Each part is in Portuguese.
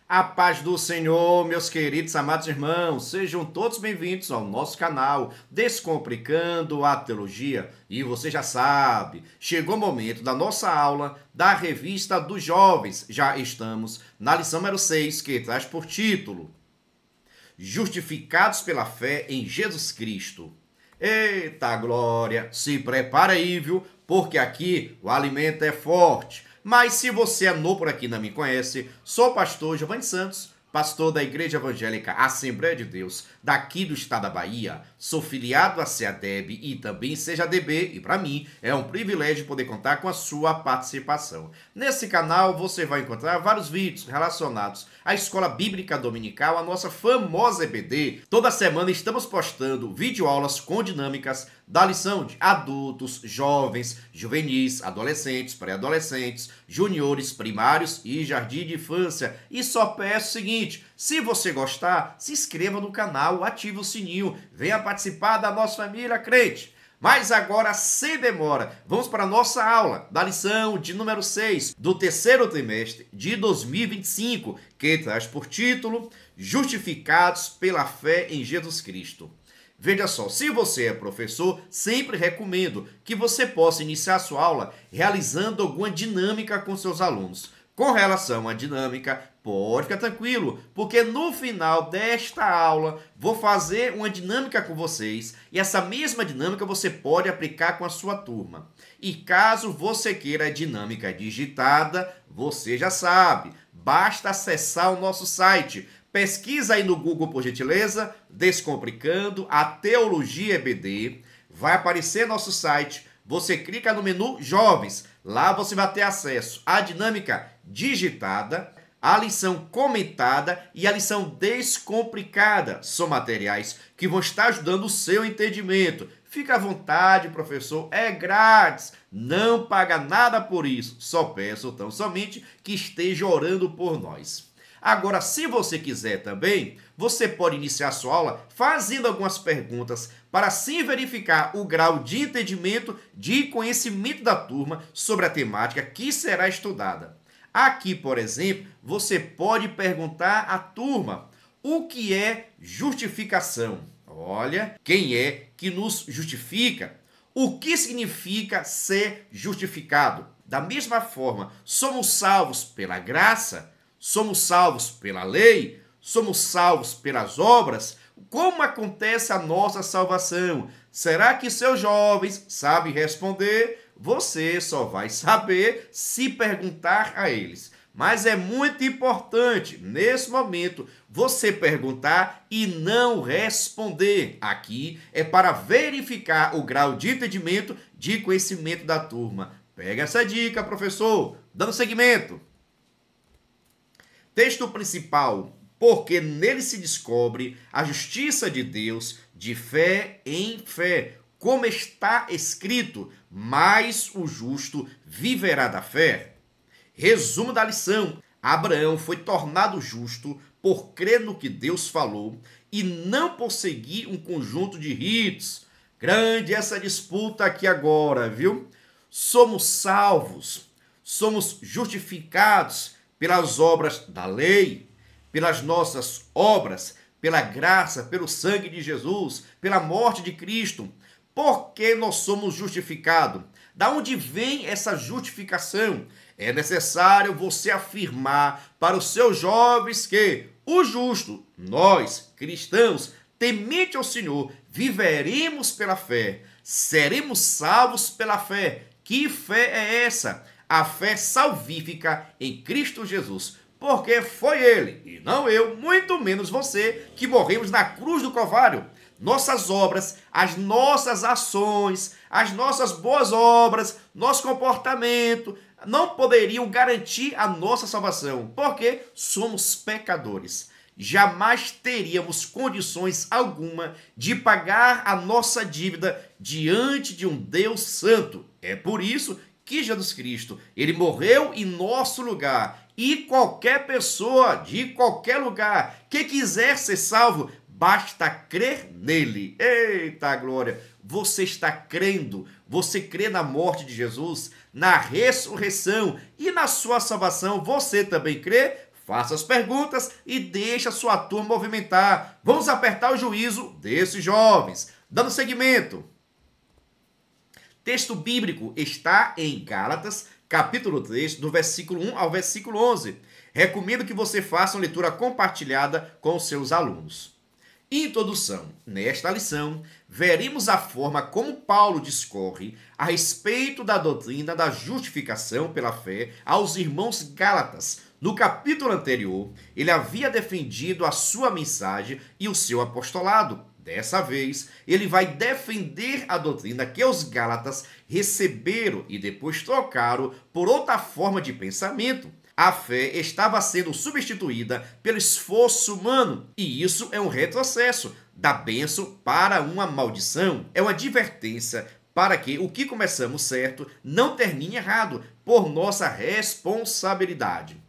A paz do Senhor, meus queridos amados irmãos, sejam todos bem-vindos ao nosso canal Descomplicando a Teologia. E você já sabe, chegou o momento da nossa aula da Revista dos Jovens. Já estamos na lição número 6, que traz por título Justificados pela fé em Jesus Cristo. Eita glória, se prepara aí, viu? Porque aqui o alimento é forte. Mas se você é novo por aqui e não me conhece, sou o pastor Giovanni Santos, pastor da Igreja Evangélica Assembleia de Deus, daqui do estado da Bahia. Sou filiado à CEADEB e também CEJADB, e para mim é um privilégio poder contar com a sua participação. Nesse canal você vai encontrar vários vídeos relacionados à Escola Bíblica Dominical, a nossa famosa EBD. Toda semana estamos postando videoaulas com dinâmicas da lição de adultos, jovens, juvenis, adolescentes, pré-adolescentes, juniores, primários e jardim de infância. E só peço o seguinte, se você gostar, se inscreva no canal, ative o sininho, venha participar da nossa família crente. Mas agora, sem demora, vamos para a nossa aula da lição de número 6 do terceiro trimestre de 2025, que traz por título Justificados pela fé em Jesus Cristo. Veja só, se você é professor, sempre recomendo que você possa iniciar a sua aula realizando alguma dinâmica com seus alunos. Com relação à dinâmica, pode ficar tranquilo, porque no final desta aula vou fazer uma dinâmica com vocês e essa mesma dinâmica você pode aplicar com a sua turma. E caso você queira a dinâmica digitada, você já sabe, basta acessar o nosso site. Pesquisa aí no Google, por gentileza, Descomplicando a Teologia EBD. Vai aparecer nosso site. Você clica no menu Jovens. Lá você vai ter acesso à dinâmica digitada, a lição comentada e a lição descomplicada. São materiais que vão estar ajudando o seu entendimento. Fica à vontade, professor, é grátis, não paga nada por isso. Só peço tão somente que esteja orando por nós. Agora, se você quiser também, você pode iniciar a sua aula fazendo algumas perguntas para assim verificar o grau de entendimento, de conhecimento da turma sobre a temática que será estudada. Aqui, por exemplo, você pode perguntar à turma o que é justificação. Olha, quem é que nos justifica? O que significa ser justificado? Da mesma forma, somos salvos pela graça? Somos salvos pela lei? Somos salvos pelas obras? Como acontece a nossa salvação? Será que seus jovens sabem responder? Você só vai saber se perguntar a eles. Mas é muito importante, nesse momento, você perguntar e não responder. Aqui é para verificar o grau de entendimento, de conhecimento da turma. Pega essa dica, professor. Dando seguimento. Texto principal, porque nele se descobre a justiça de Deus de fé em fé, como está escrito, mas o justo viverá da fé. Resumo da lição, Abraão foi tornado justo por crer no que Deus falou e não por seguir um conjunto de ritos. Grande essa disputa aqui agora, viu? Somos salvos, somos justificados pelas obras da lei, pelas nossas obras, pela graça, pelo sangue de Jesus, pela morte de Cristo. Por que nós somos justificados? Da onde vem essa justificação? É necessário você afirmar para os seus jovens que o justo, nós, cristãos, temente ao Senhor, viveremos pela fé, seremos salvos pela fé. Que fé é essa? A fé salvífica em Cristo Jesus, porque foi Ele, e não eu, muito menos você, que morremos na cruz do Calvário. Nossas obras, as nossas ações, as nossas boas obras, nosso comportamento, não poderiam garantir a nossa salvação, porque somos pecadores. Jamais teríamos condições alguma de pagar a nossa dívida diante de um Deus santo. É por isso que Jesus Cristo, ele morreu em nosso lugar, e qualquer pessoa de qualquer lugar que quiser ser salvo, basta crer nele. Eita glória! Você está crendo, você crê na morte de Jesus, na ressurreição e na sua salvação, você também crê? Faça as perguntas e deixe a sua turma movimentar. Vamos apertar o juízo desses jovens. Dando seguimento. Texto bíblico está em Gálatas, capítulo 3, do versículo 1 ao versículo 11. Recomendo que você faça uma leitura compartilhada com os seus alunos. Introdução. Nesta lição, veremos a forma como Paulo discorre a respeito da doutrina da justificação pela fé aos irmãos gálatas. No capítulo anterior, ele havia defendido a sua mensagem e o seu apostolado. Dessa vez, ele vai defender a doutrina que os gálatas receberam e depois trocaram por outra forma de pensamento. A fé estava sendo substituída pelo esforço humano, e isso é um retrocesso da bênção para uma maldição. É uma advertência para que o que começamos certo não termine errado por nossa responsabilidade.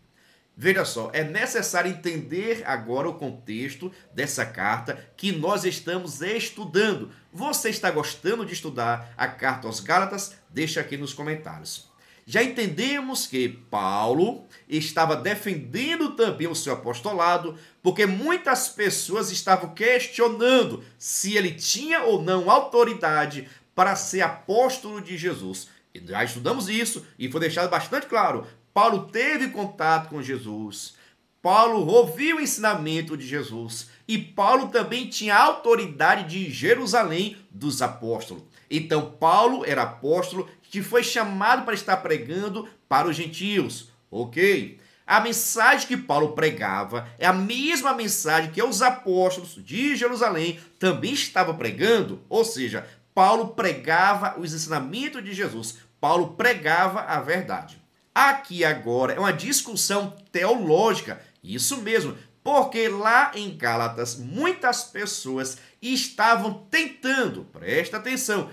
Veja só, é necessário entender agora o contexto dessa carta que nós estamos estudando. Você está gostando de estudar a carta aos Gálatas? Deixa aqui nos comentários. Já entendemos que Paulo estava defendendo também o seu apostolado, porque muitas pessoas estavam questionando se ele tinha ou não autoridade para ser apóstolo de Jesus. E já estudamos isso e foi deixado bastante claro. Paulo teve contato com Jesus, Paulo ouviu o ensinamento de Jesus e Paulo também tinha autoridade de Jerusalém dos apóstolos. Então Paulo era apóstolo que foi chamado para estar pregando para os gentios, ok? A mensagem que Paulo pregava é a mesma mensagem que os apóstolos de Jerusalém também estavam pregando, ou seja, Paulo pregava os ensinamentos de Jesus, Paulo pregava a verdade. Aqui agora é uma discussão teológica, isso mesmo, porque lá em Gálatas muitas pessoas estavam tentando, presta atenção,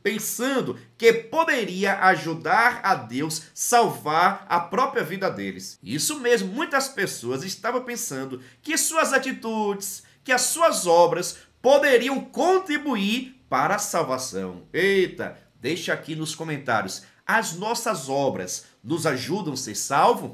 pensando que poderia ajudar a Deus salvar a própria vida deles. Isso mesmo, muitas pessoas estavam pensando que suas atitudes, que as suas obras poderiam contribuir para a salvação. Eita, deixa aqui nos comentários. As nossas obras nos ajudam a ser salvos?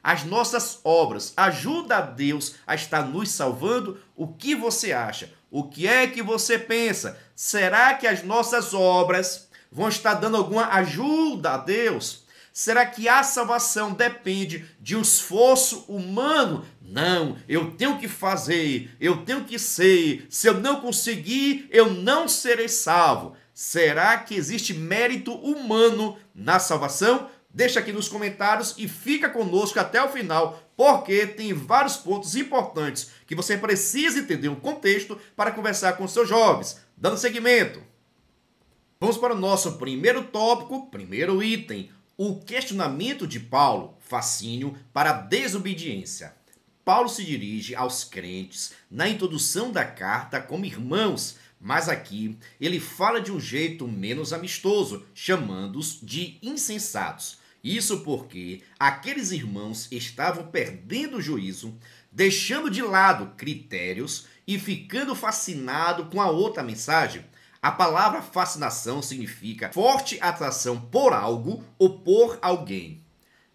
As nossas obras ajudam a Deus a estar nos salvando? O que você acha? O que é que você pensa? Será que as nossas obras vão estar dando alguma ajuda a Deus? Será que a salvação depende de um esforço humano? Não, eu tenho que fazer, eu tenho que ser. Se eu não conseguir, eu não serei salvo. Será que existe mérito humano na salvação? Deixa aqui nos comentários e fica conosco até o final, porque tem vários pontos importantes que você precisa entender o contexto para conversar com seus jovens. Dando seguimento. Vamos para o nosso primeiro tópico, primeiro item. O questionamento de Paulo, fascínio para a desobediência. Paulo se dirige aos crentes na introdução da carta como irmãos, mas aqui ele fala de um jeito menos amistoso, chamando-os de insensatos. Isso porque aqueles irmãos estavam perdendo o juízo, deixando de lado critérios e ficando fascinados com a outra mensagem. A palavra fascinação significa forte atração por algo ou por alguém.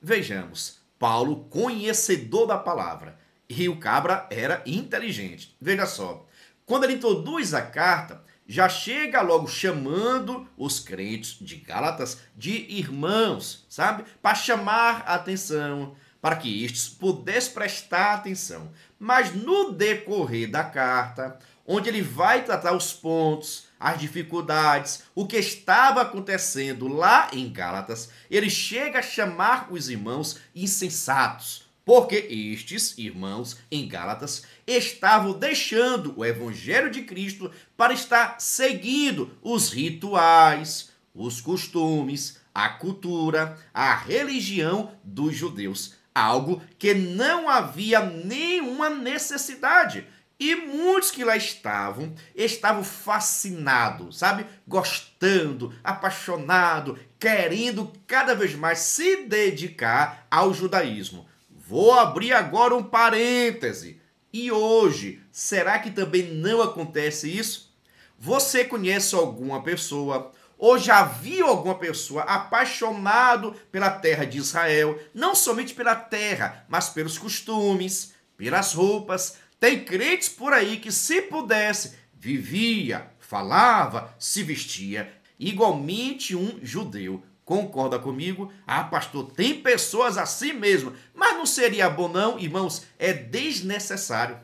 Vejamos, Paulo, conhecedor da palavra, e o cabra era inteligente. Veja só. Quando ele introduz a carta, já chega logo chamando os crentes de Gálatas de irmãos, sabe? Para chamar a atenção, para que estes pudessem prestar atenção. Mas no decorrer da carta, onde ele vai tratar os pontos, as dificuldades, o que estava acontecendo lá em Gálatas, ele chega a chamar os irmãos insensatos. Porque estes irmãos em Gálatas estavam deixando o evangelho de Cristo para estar seguindo os rituais, os costumes, a cultura, a religião dos judeus. Algo que não havia nenhuma necessidade. E muitos que lá estavam fascinados, sabe? Gostando, apaixonados, querendo cada vez mais se dedicar ao judaísmo. Vou abrir agora um parêntese. E hoje, será que também não acontece isso? Você conhece alguma pessoa ou já viu alguma pessoa apaixonado pela terra de Israel, não somente pela terra, mas pelos costumes, pelas roupas. Tem crentes por aí que, se pudesse, vivia, falava, se vestia igualmente um judeu. Concorda comigo? Ah, pastor, tem pessoas assim mesmo. Mas não seria bom não, irmãos? É desnecessário.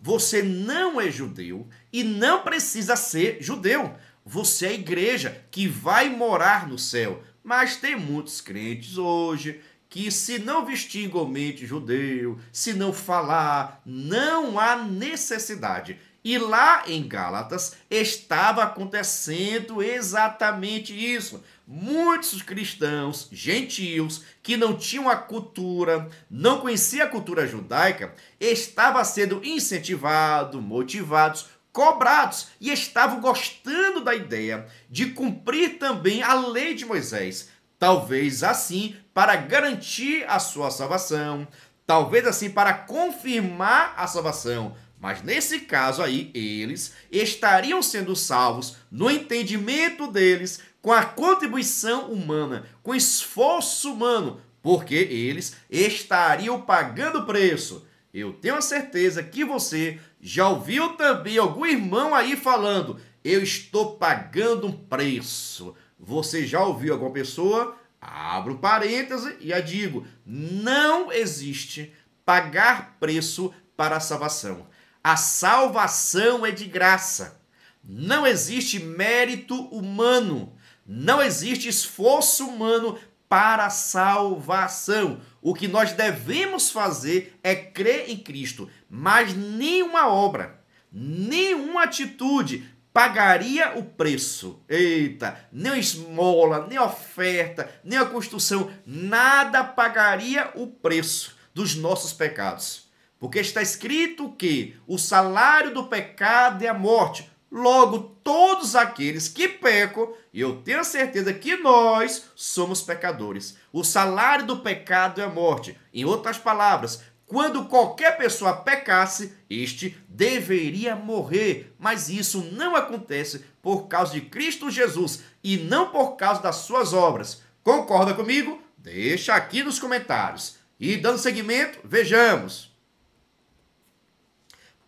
Você não é judeu e não precisa ser judeu. Você é a igreja que vai morar no céu. Mas tem muitos crentes hoje que, se não vestir igualmente judeu, se não falar, não há necessidade. E lá em Gálatas estava acontecendo exatamente isso. Muitos cristãos, gentios, que não tinham a cultura, não conheciam a cultura judaica, estavam sendo incentivados, motivados, cobrados e estavam gostando da ideia de cumprir também a lei de Moisés. Talvez assim para garantir a sua salvação, talvez assim para confirmar a salvação. Mas nesse caso aí, eles estariam sendo salvos no entendimento deles, com a contribuição humana, com esforço humano, porque eles estariam pagando preço. Eu tenho a certeza que você já ouviu também algum irmão aí falando: eu estou pagando um preço. Você já ouviu alguma pessoa? Abro um parêntese e a digo: não existe pagar preço para a salvação. A salvação é de graça. Não existe mérito humano. Não existe esforço humano para a salvação. O que nós devemos fazer é crer em Cristo, mas nenhuma obra, nenhuma atitude pagaria o preço. Eita, nem esmola, nem oferta, nem a construção, nada pagaria o preço dos nossos pecados. Porque está escrito que o salário do pecado é a morte. Logo, todos aqueles que pecam, e eu tenho certeza que nós somos pecadores. O salário do pecado é a morte. Em outras palavras, quando qualquer pessoa pecasse, este deveria morrer. Mas isso não acontece por causa de Cristo Jesus e não por causa das suas obras. Concorda comigo? Deixa aqui nos comentários. E dando seguimento, vejamos.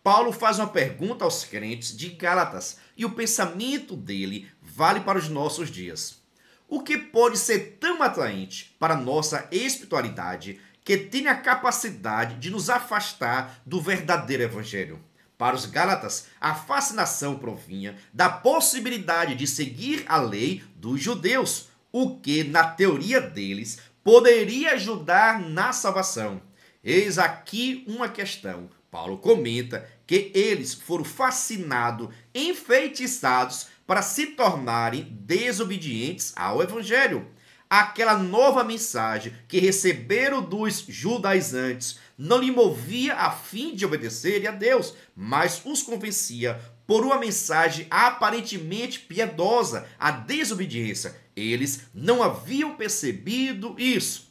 Paulo faz uma pergunta aos crentes de Gálatas e o pensamento dele vale para os nossos dias. O que pode ser tão atraente para a nossa espiritualidade que tem a capacidade de nos afastar do verdadeiro evangelho? Para os Gálatas, a fascinação provinha da possibilidade de seguir a lei dos judeus, o que, na teoria deles, poderia ajudar na salvação. Eis aqui uma questão. Paulo comenta que eles foram fascinados, enfeitiçados para se tornarem desobedientes ao evangelho. Aquela nova mensagem que receberam dos judaizantes não lhe movia a fim de obedecerem a Deus, mas os convencia por uma mensagem aparentemente piedosa, a desobediência. Eles não haviam percebido isso.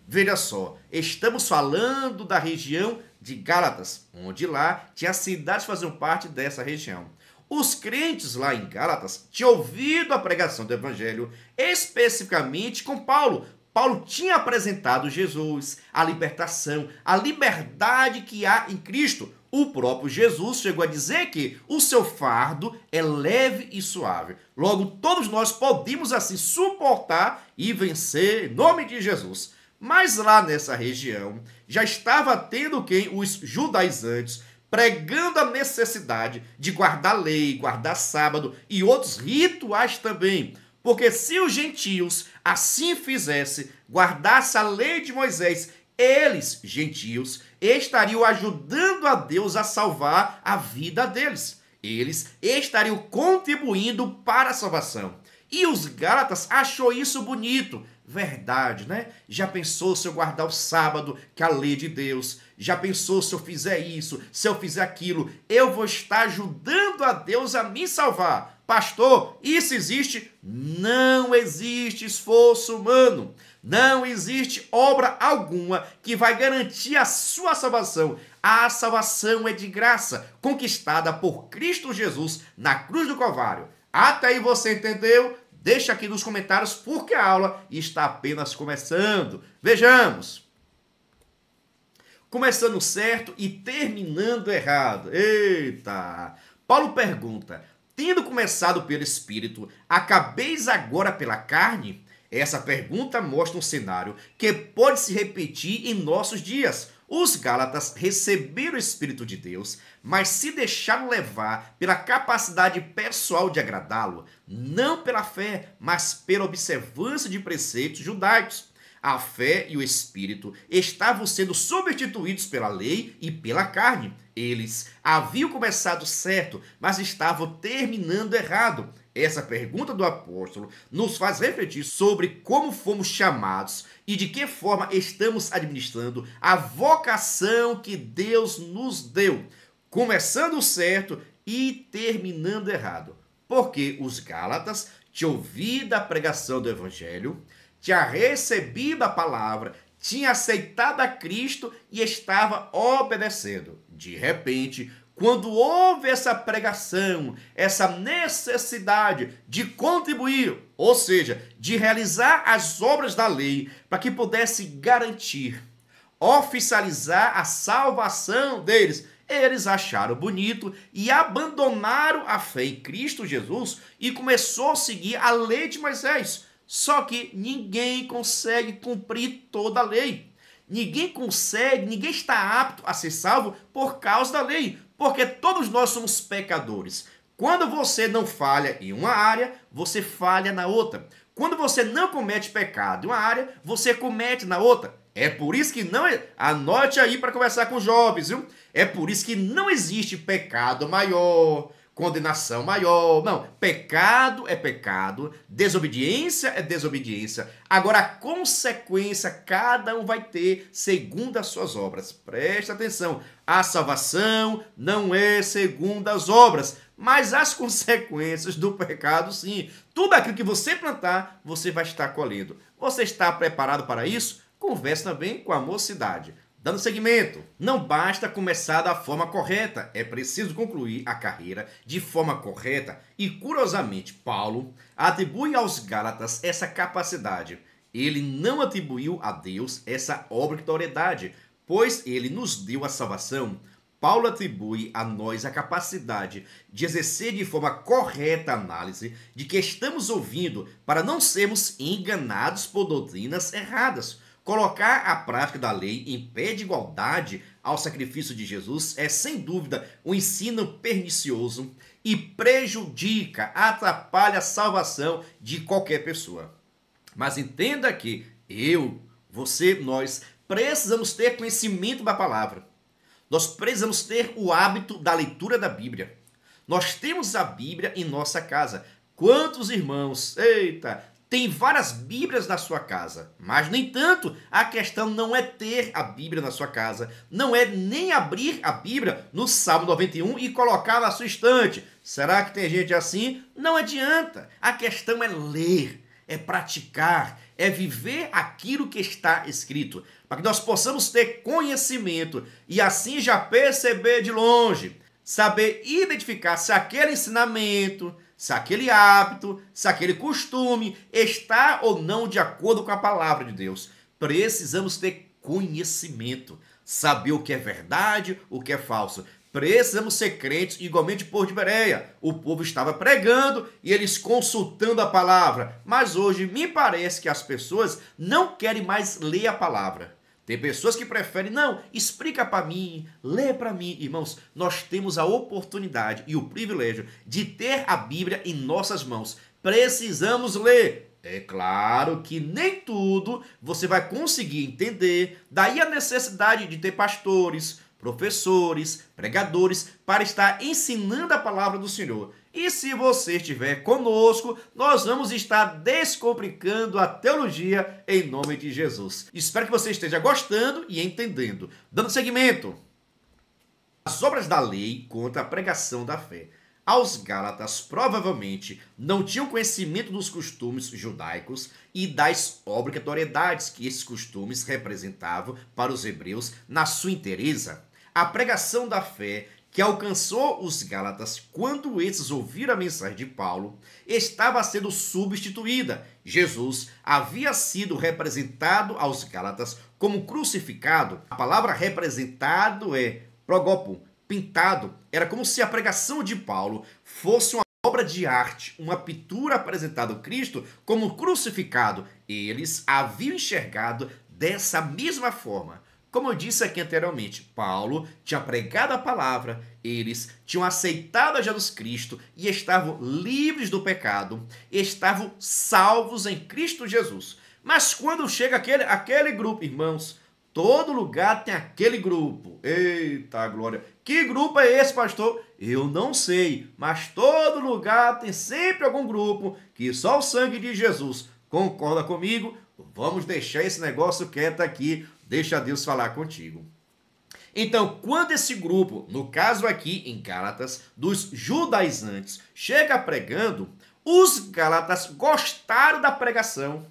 Veja só, estamos falando da região de Gálatas, onde lá tinha cidades que faziam parte dessa região. Os crentes lá em Gálatas tinham ouvido a pregação do evangelho, especificamente com Paulo. Paulo tinha apresentado Jesus, a libertação, a liberdade que há em Cristo. O próprio Jesus chegou a dizer que o seu fardo é leve e suave. Logo, todos nós podemos assim suportar e vencer em nome de Jesus. Mas lá nessa região já estava tendo quem? Os judaizantes, pregando a necessidade de guardar lei, guardar sábado e outros rituais também. Porque se os gentios assim fizessem, guardassem a lei de Moisés, eles, gentios, estariam ajudando a Deus a salvar a vida deles. Eles estariam contribuindo para a salvação. E os Gálatas achou isso bonito. Verdade, né? Já pensou se eu guardar o sábado, que é a lei de Deus? Já pensou se eu fizer isso, se eu fizer aquilo? Eu vou estar ajudando a Deus a me salvar. Pastor, isso existe? Não existe esforço humano. Não existe obra alguma que vai garantir a sua salvação. A salvação é de graça, conquistada por Cristo Jesus na cruz do Calvário. Até aí você entendeu? Deixa aqui nos comentários porque a aula está apenas começando. Vejamos. Começando certo e terminando errado. Eita! Paulo pergunta: tendo começado pelo Espírito, acabeis agora pela carne? Essa pergunta mostra um cenário que pode se repetir em nossos dias. Os Gálatas receberam o Espírito de Deus, mas se deixaram levar pela capacidade pessoal de agradá-lo, não pela fé, mas pela observância de preceitos judaicos. A fé e o Espírito estavam sendo substituídos pela lei e pela carne. Eles haviam começado certo, mas estavam terminando errado. Essa pergunta do apóstolo nos faz refletir sobre como fomos chamados e de que forma estamos administrando a vocação que Deus nos deu, começando certo e terminando errado. Porque os Gálatas tinham ouvido a pregação do Evangelho, tinha recebido a palavra, tinha aceitado a Cristo e estava obedecendo. De repente, quando houve essa pregação, essa necessidade de contribuir, ou seja, de realizar as obras da lei para que pudesse garantir, oficializar a salvação deles, eles acharam bonito e abandonaram a fé em Cristo Jesus e começou a seguir a lei de Moisés. Só que ninguém consegue cumprir toda a lei. Ninguém está apto a ser salvo por causa da lei, porque todos nós somos pecadores. Quando você não falha em uma área, você falha na outra. Quando você não comete pecado em uma área, você comete na outra. É por isso que não... Anote aí para conversar com os jovens, viu? É por isso que não existe pecado maior, condenação maior. Não, pecado é pecado, desobediência é desobediência. Agora, a consequência cada um vai ter segundo as suas obras. Presta atenção, a salvação não é segundo as obras, mas as consequências do pecado, sim. Tudo aquilo que você plantar, você vai estar colhendo. Você está preparado para isso? Converse também com a mocidade. Dando seguimento, não basta começar da forma correta, é preciso concluir a carreira de forma correta e, curiosamente, Paulo atribui aos Gálatas essa capacidade. Ele não atribuiu a Deus essa obrigatoriedade, pois ele nos deu a salvação. Paulo atribui a nós a capacidade de exercer de forma correta a análise de que estamos ouvindo para não sermos enganados por doutrinas erradas. Colocar a prática da lei em pé de igualdade ao sacrifício de Jesus é, sem dúvida, um ensino pernicioso e prejudica, atrapalha a salvação de qualquer pessoa. Mas entenda que você, nós precisamos ter conhecimento da palavra. Nós precisamos ter o hábito da leitura da Bíblia. Nós temos a Bíblia em nossa casa. Quantos irmãos, tem várias Bíblias na sua casa, mas, no entanto, a questão não é ter a Bíblia na sua casa, não é nem abrir a Bíblia no Salmo 91 e colocar na sua estante. Será que tem gente assim? Não adianta. A questão é ler, é praticar, é viver aquilo que está escrito, para que nós possamos ter conhecimento e assim já perceber de longe, saber identificar se aquele ensinamento, se aquele hábito, se aquele costume está ou não de acordo com a palavra de Deus. Precisamos ter conhecimento, saber o que é verdade, o que é falso. Precisamos ser crentes igualmente por de Bereia. O povo estava pregando e eles consultando a palavra. Mas hoje me parece que as pessoas não querem mais ler a palavra. Tem pessoas que preferem, não, explica para mim, lê para mim. Irmãos, nós temos a oportunidade e o privilégio de ter a Bíblia em nossas mãos. Precisamos ler. É claro que nem tudo você vai conseguir entender. Daí a necessidade de ter pastores, professores, pregadores para estar ensinando a palavra do Senhor. E se você estiver conosco, nós vamos estar descomplicando a teologia em nome de Jesus. Espero que você esteja gostando e entendendo. Dando seguimento, as obras da lei contra a pregação da fé. Aos Gálatas provavelmente não tinham conhecimento dos costumes judaicos e das obrigatoriedades que esses costumes representavam para os hebreus na sua inteireza. A pregação da fé que alcançou os Gálatas quando esses ouviram a mensagem de Paulo estava sendo substituída. Jesus havia sido representado aos Gálatas como crucificado. A palavra representado é progopo, pintado. Era como se a pregação de Paulo fosse uma obra de arte, uma pintura apresentada ao Cristo como crucificado. Eles haviam enxergado dessa mesma forma. Como eu disse aqui anteriormente, Paulo tinha pregado a palavra, eles tinham aceitado a Jesus Cristo e estavam livres do pecado, estavam salvos em Cristo Jesus. Mas quando chega aquele grupo, irmãos, todo lugar tem aquele grupo. Eita glória! Que grupo é esse, pastor? Eu não sei, mas todo lugar tem sempre algum grupo que só o sangue de Jesus concorda comigo. Vamos deixar esse negócio quieto aqui. Deixa Deus falar contigo. Então, quando esse grupo, no caso aqui em Gálatas, dos judaizantes, chega pregando, os gálatas gostaram da pregação,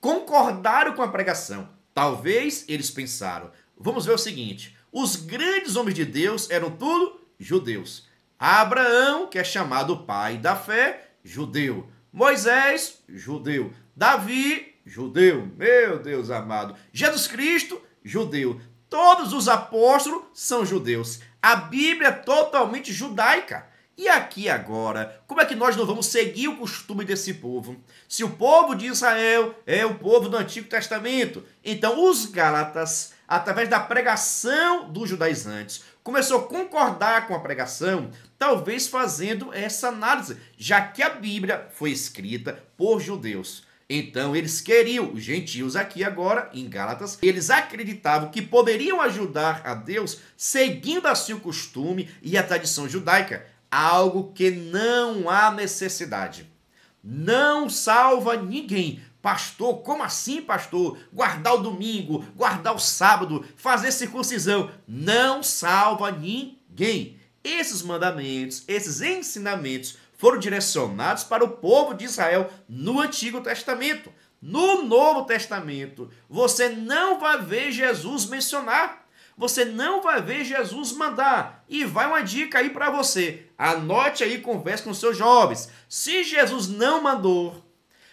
concordaram com a pregação. Talvez eles pensaram, vamos ver o seguinte, os grandes homens de Deus eram tudo judeus. Abraão, que é chamado pai da fé, judeu. Moisés, judeu. Davi, judeu, meu Deus amado. Jesus Cristo, judeu. Todos os apóstolos são judeus. A Bíblia é totalmente judaica. E aqui agora, como é que nós não vamos seguir o costume desse povo? Se o povo de Israel é o povo do Antigo Testamento, então os gálatas, através da pregação dos judaizantes, começou a concordar com a pregação, talvez fazendo essa análise, já que a Bíblia foi escrita por judeus. Então, eles queriam, os gentios aqui agora, em Gálatas, eles acreditavam que poderiam ajudar a Deus seguindo assim o costume e a tradição judaica, algo que não há necessidade. Não salva ninguém. Pastor, como assim, pastor? Guardar o domingo, guardar o sábado, fazer circuncisão, não salva ninguém. Esses mandamentos, esses ensinamentos foram direcionados para o povo de Israel no Antigo Testamento. No Novo Testamento, você não vai ver Jesus mencionar. Você não vai ver Jesus mandar. E vai uma dica aí para você. Anote aí, converse com seus jovens. Se Jesus não mandou,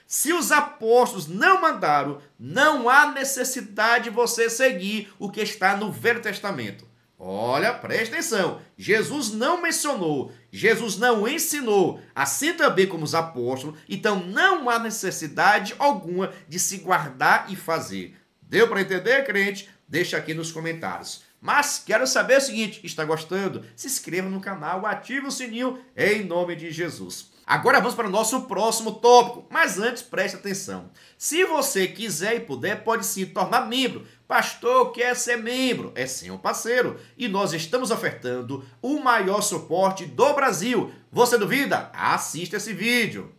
se os apóstolos não mandaram, não há necessidade de você seguir o que está no Velho Testamento. Olha, presta atenção, Jesus não mencionou, Jesus não ensinou, assim também como os apóstolos, então não há necessidade alguma de se guardar e fazer. Deu para entender, crente? Deixa aqui nos comentários. Mas quero saber o seguinte, está gostando? Se inscreva no canal, ative o sininho em nome de Jesus. Agora vamos para o nosso próximo tópico, mas antes preste atenção. Se você quiser e puder, pode se tornar membro. Pastor, quer ser membro? É sim um parceiro. E nós estamos ofertando o maior suporte do Brasil. Você duvida? Assista esse vídeo.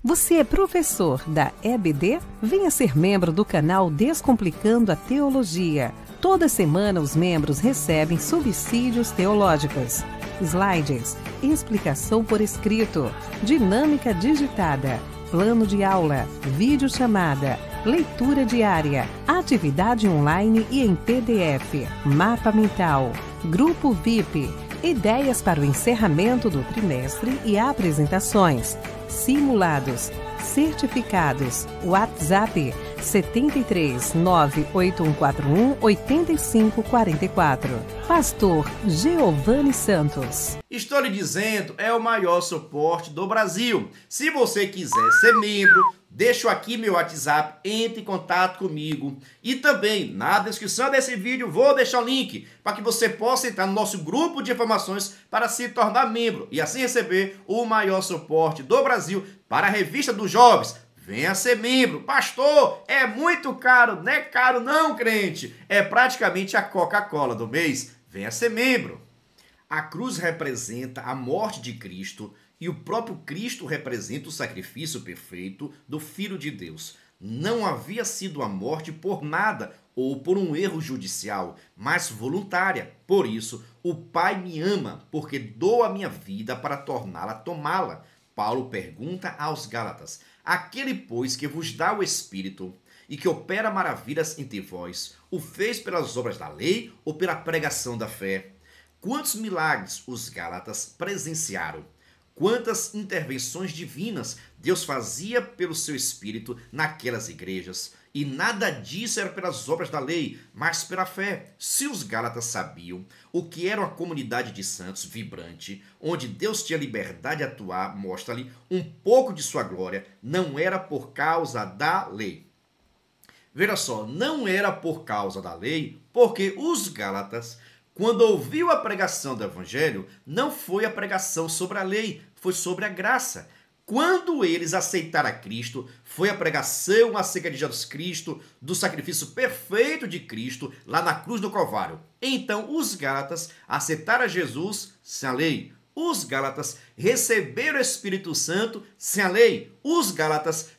Você é professor da EBD? Venha ser membro do canal Descomplicando a Teologia. Toda semana os membros recebem subsídios teológicos, slides, explicação por escrito, dinâmica digitada, plano de aula, videochamada, leitura diária, atividade online e em PDF, mapa mental, grupo VIP, ideias para o encerramento do trimestre e apresentações, simulados, certificados, WhatsApp 73 98141 8544. Pastor Giovanni Santos. Estou lhe dizendo, é o maior suporte do Brasil. Se você quiser ser membro, deixo aqui meu WhatsApp, entre em contato comigo. E também, na descrição desse vídeo, vou deixar o link para que você possa entrar no nosso grupo de informações para se tornar membro e assim receber o maior suporte do Brasil para a Revista dos Jovens. Venha ser membro. Pastor, é muito caro. Não é caro não, crente. É praticamente a Coca-Cola do mês. Venha ser membro. A cruz representa a morte de Cristo e o próprio Cristo representa o sacrifício perfeito do Filho de Deus. Não havia sido a morte por nada ou por um erro judicial, mas voluntária. Por isso, o Pai me ama, porque dou a minha vida para torná-la tomá-la. Paulo pergunta aos Gálatas: aquele, pois, que vos dá o Espírito e que opera maravilhas entre vós, o fez pelas obras da lei ou pela pregação da fé? Quantos milagres os Gálatas presenciaram? Quantas intervenções divinas Deus fazia pelo seu Espírito naquelas igrejas? E nada disso era pelas obras da lei, mas pela fé. Se os Gálatas sabiam o que era uma comunidade de santos vibrante, onde Deus tinha liberdade de atuar, mostra-lhe um pouco de sua glória, não era por causa da lei. Veja só, não era por causa da lei, porque os Gálatas, quando ouviu a pregação do Evangelho, não foi a pregação sobre a lei, foi sobre a graça. Quando eles aceitaram a Cristo, foi a pregação acerca de Jesus Cristo, do sacrifício perfeito de Cristo, lá na cruz do Calvário. Então, os Gálatas aceitaram a Jesus sem a lei. Os Gálatas receberam o Espírito Santo sem a lei. Os Gálatas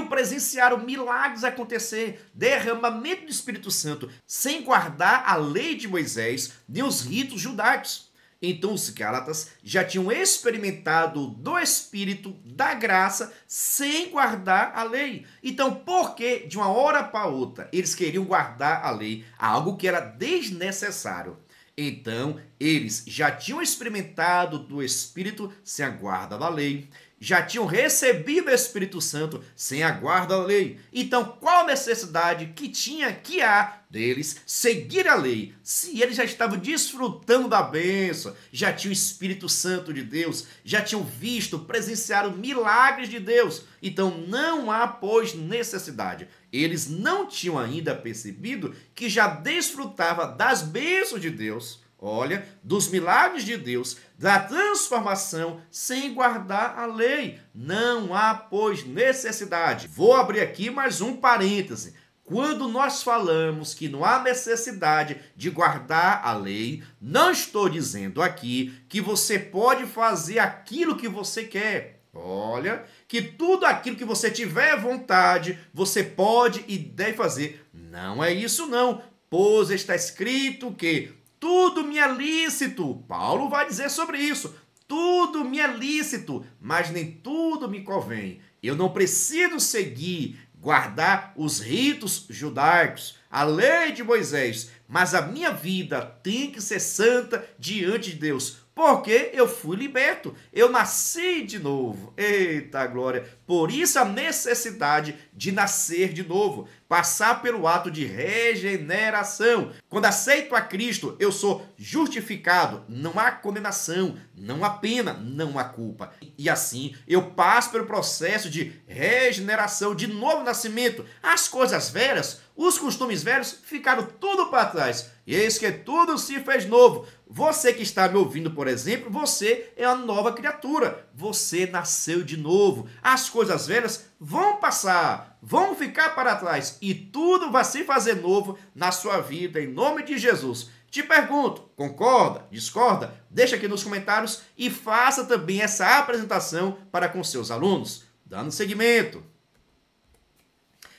presenciaram milagres acontecer, derramamento do Espírito Santo, sem guardar a lei de Moisés, nem os ritos judaicos. Então os Gálatas já tinham experimentado do Espírito, da graça, sem guardar a lei. Então, por que de uma hora para outra eles queriam guardar a lei, algo que era desnecessário? Então, eles já tinham experimentado do Espírito sem a guarda da lei, já tinham recebido o Espírito Santo sem a guarda da lei. Então, qual a necessidade que há deles seguir a lei, se eles já estavam desfrutando da bênção, já tinham o Espírito Santo de Deus, já tinham visto, presenciaram milagres de Deus? Então, não há, pois, necessidade. Eles não tinham ainda percebido que já desfrutava das bênçãos de Deus, olha, dos milagres de Deus, da transformação, sem guardar a lei. Não há, pois, necessidade. Vou abrir aqui mais um parêntese. Quando nós falamos que não há necessidade de guardar a lei, não estou dizendo aqui que você pode fazer aquilo que você quer. Olha, que tudo aquilo que você tiver vontade, você pode e deve fazer. Não é isso não, pois está escrito que tudo me é lícito. Paulo vai dizer sobre isso. Tudo me é lícito, mas nem tudo me convém. Eu não preciso seguir, guardar os ritos judaicos, a lei de Moisés, mas a minha vida tem que ser santa diante de Deus, porque eu fui liberto, eu nasci de novo. Eita glória! Por isso a necessidade de nascer de novo, passar pelo ato de regeneração. Quando aceito a Cristo, eu sou justificado, não há condenação, não há pena, não há culpa. E assim, eu passo pelo processo de regeneração, de novo nascimento. As coisas velhas, os costumes velhos ficaram tudo para trás. E eis que tudo se fez novo. Você que está me ouvindo, por exemplo, você é uma nova criatura. Você nasceu de novo. As coisas velhas vão passar, vão ficar para trás e tudo vai se fazer novo na sua vida, em nome de Jesus. Te pergunto, concorda, discorda? Deixa aqui nos comentários e faça também essa apresentação para com seus alunos. Dando seguimento.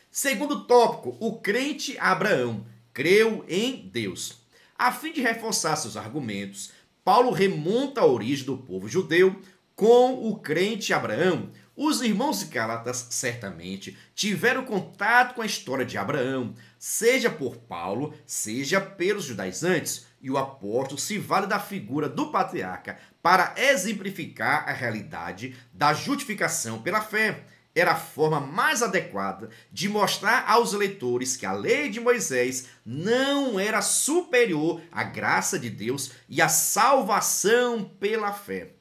Segundo tópico, o crente Abraão creu em Deus. A fim de reforçar seus argumentos, Paulo remonta a origem do povo judeu com o crente Abraão. Os irmãos Gálatas certamente tiveram contato com a história de Abraão, seja por Paulo, seja pelos judaizantes, e o apóstolo se vale da figura do patriarca para exemplificar a realidade da justificação pela fé. Era a forma mais adequada de mostrar aos leitores que a lei de Moisés não era superior à graça de Deus e à salvação pela fé.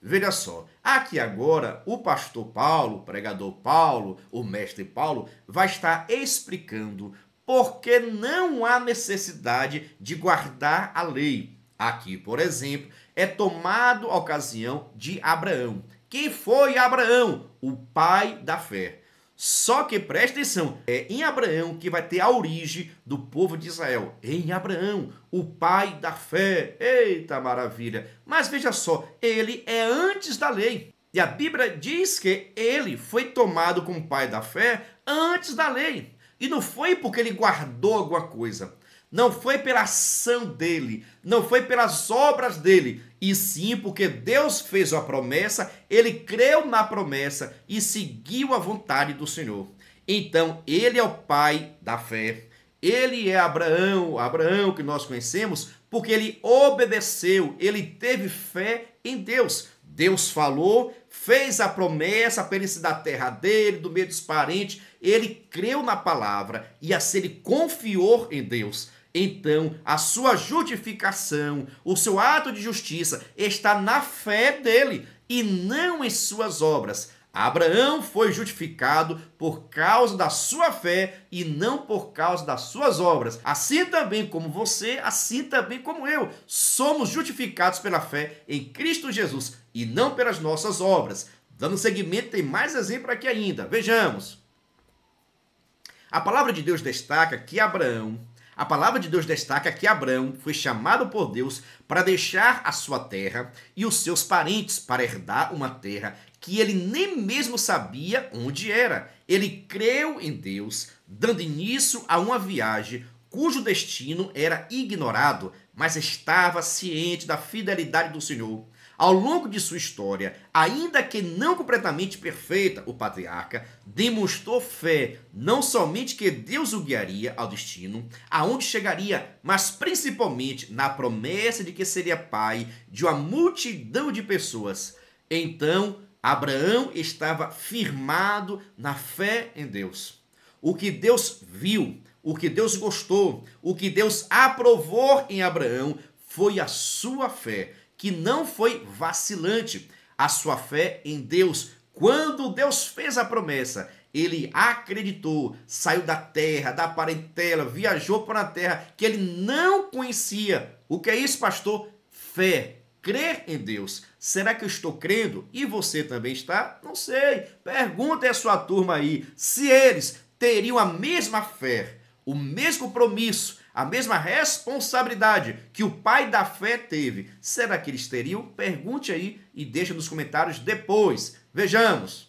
Veja só, aqui agora o pastor Paulo, o pregador Paulo, o mestre Paulo, vai estar explicando por que não há necessidade de guardar a lei. Aqui, por exemplo, é tomado a ocasião de Abraão. Quem foi Abraão? O pai da fé. Só que preste atenção, é em Abraão que vai ter a origem do povo de Israel. Em Abraão, o pai da fé. Eita maravilha! Mas veja só, ele é antes da lei. E a Bíblia diz que ele foi tomado como pai da fé antes da lei. E não foi porque ele guardou alguma coisa. Não foi pela ação dele, não foi pelas obras dele, e sim porque Deus fez uma promessa, ele creu na promessa e seguiu a vontade do Senhor. Então, ele é o pai da fé. Ele é Abraão, Abraão que nós conhecemos porque ele obedeceu, ele teve fé em Deus. Deus falou, fez a promessa para ele se dar a terra dele, do meio dos parentes. Ele creu na palavra e assim ele confiou em Deus. Então, a sua justificação, o seu ato de justiça está na fé dele e não em suas obras. Abraão foi justificado por causa da sua fé e não por causa das suas obras. Assim também como você, assim também como eu. Somos justificados pela fé em Cristo Jesus e não pelas nossas obras. Dando seguimento, tem mais exemplo aqui ainda. Vejamos. A palavra de Deus destaca que Abraão foi chamado por Deus para deixar a sua terra e os seus parentes para herdar uma terra que ele nem mesmo sabia onde era. Ele creu em Deus, dando início a uma viagem cujo destino era ignorado, mas estava ciente da fidelidade do Senhor. Ao longo de sua história, ainda que não completamente perfeita, o patriarca demonstrou fé, não somente que Deus o guiaria ao destino, aonde chegaria, mas principalmente na promessa de que seria pai de uma multidão de pessoas. Então, Abraão estava firmado na fé em Deus. O que Deus viu, o que Deus gostou, o que Deus aprovou em Abraão foi a sua fé, que não foi vacilante. A sua fé em Deus. Quando Deus fez a promessa, ele acreditou, saiu da terra, da parentela, viajou para a terra que ele não conhecia. O que é isso, pastor? Fé. Crer em Deus. Será que eu estou crendo? E você também está? Não sei. Pergunta a sua turma aí se eles teriam a mesma fé, o mesmo compromisso, a mesma responsabilidade que o pai da fé teve. Será que eles teriam? Pergunte aí e deixe nos comentários depois. Vejamos.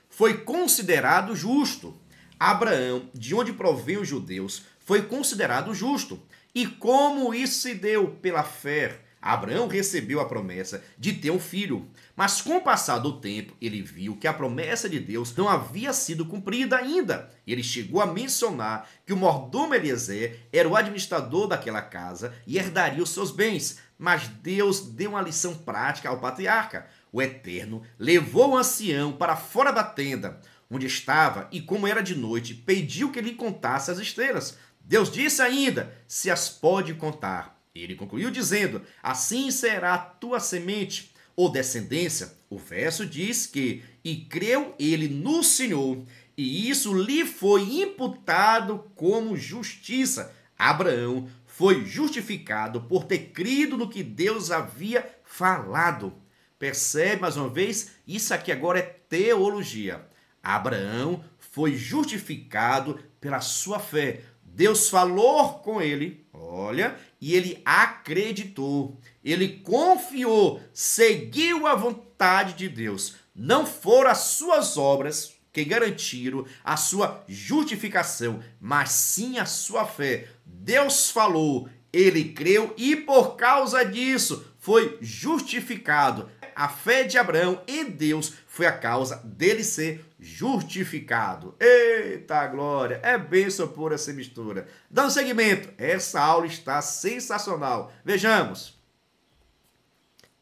Foi considerado justo. Abraão, de onde provém os judeus, foi considerado justo. E como isso se deu? Pela fé. Abraão recebeu a promessa de ter um filho, mas com o passar do tempo, ele viu que a promessa de Deus não havia sido cumprida ainda. Ele chegou a mencionar que o mordomo Eliezer era o administrador daquela casa e herdaria os seus bens, mas Deus deu uma lição prática ao patriarca. O Eterno levou o ancião para fora da tenda, onde estava, e como era de noite, pediu que lhe contasse as estrelas. Deus disse ainda, se as pode contar. Ele concluiu dizendo, assim será a tua semente ou descendência. O verso diz que, e creu ele no Senhor, e isso lhe foi imputado como justiça. Abraão foi justificado por ter crido no que Deus havia falado. Percebe mais uma vez? Isso aqui agora é teologia. Abraão foi justificado pela sua fé. Deus falou com ele, olha, e ele acreditou, ele confiou, seguiu a vontade de Deus. Não foram as suas obras que garantiram a sua justificação, mas sim a sua fé. Deus falou, ele creu e por causa disso foi justificado. A fé de Abraão em Deus foi a causa dele ser justificado. Eita glória! É bênção pura essa mistura. Dando seguimento, essa aula está sensacional. Vejamos.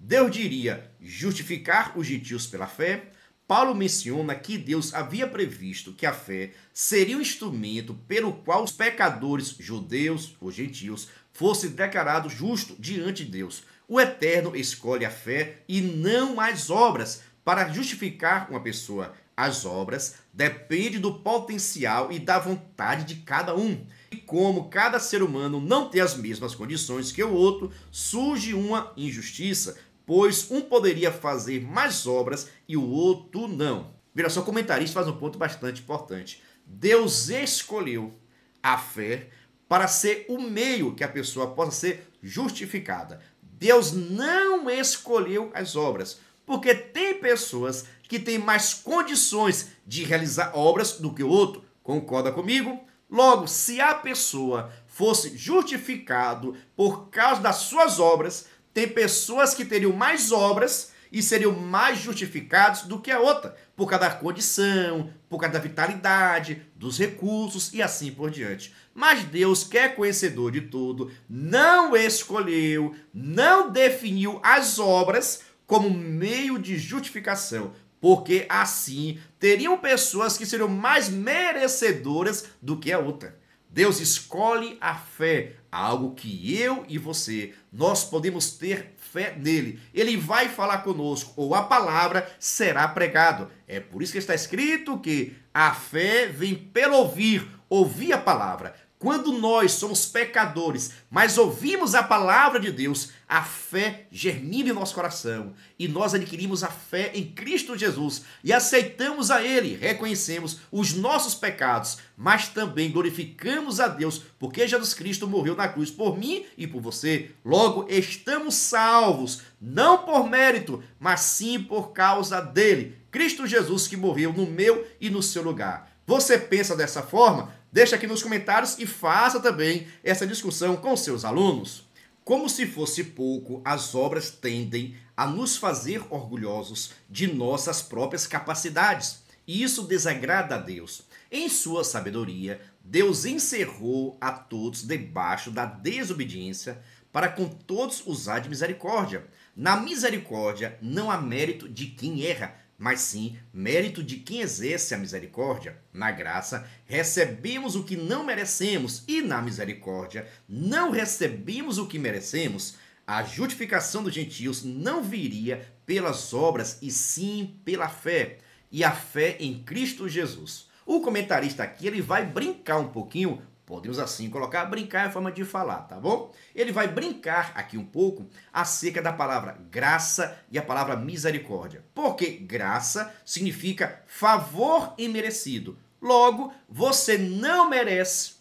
Deus diria justificar os gentios pela fé. Paulo menciona que Deus havia previsto que a fé seria um instrumento pelo qual os pecadores, judeus ou gentios, fossem declarados justos diante de Deus. O Eterno escolhe a fé e não as obras para justificar uma pessoa. As obras dependem do potencial e da vontade de cada um. E como cada ser humano não tem as mesmas condições que o outro, surge uma injustiça, pois um poderia fazer mais obras e o outro não. Veja só, o comentarista faz um ponto bastante importante. Deus escolheu a fé para ser o meio que a pessoa possa ser justificada. Deus não escolheu as obras, porque tem pessoas que têm mais condições de realizar obras do que o outro. Concorda comigo? Logo, se a pessoa fosse justificado por causa das suas obras, tem pessoas que teriam mais obras e seriam mais justificados do que a outra, por causa da condição, por causa da vitalidade, dos recursos e assim por diante. Mas Deus, que é conhecedor de tudo, não escolheu, não definiu as obras como meio de justificação, porque assim teriam pessoas que seriam mais merecedoras do que a outra. Deus escolhe a fé, algo que eu e você, nós podemos ter fé nele. Ele vai falar conosco, ou a palavra será pregado. É por isso que está escrito que a fé vem pelo ouvir a palavra. Quando nós somos pecadores, mas ouvimos a palavra de Deus, a fé germina em nosso coração e nós adquirimos a fé em Cristo Jesus e aceitamos a Ele, reconhecemos os nossos pecados, mas também glorificamos a Deus porque Jesus Cristo morreu na cruz por mim e por você. Logo, estamos salvos, não por mérito, mas sim por causa dele, Cristo Jesus, que morreu no meu e no seu lugar. Você pensa dessa forma? Deixa aqui nos comentários e faça também essa discussão com seus alunos. Como se fosse pouco, as obras tendem a nos fazer orgulhosos de nossas próprias capacidades. E isso desagrada a Deus. Em sua sabedoria, Deus encerrou a todos debaixo da desobediência para com todos usar de misericórdia. Na misericórdia não há mérito de quem erra, mas sim mérito de quem exerce a misericórdia. Na graça, recebemos o que não merecemos e na misericórdia, não recebemos o que merecemos. A justificação dos gentios não viria pelas obras e sim pela fé, e a fé em Cristo Jesus. O comentarista aqui ele vai brincar um pouquinho, podemos assim colocar, brincar é a forma de falar, tá bom? Ele vai brincar aqui um pouco acerca da palavra graça e a palavra misericórdia. Porque graça significa favor imerecido. Logo, você não merece,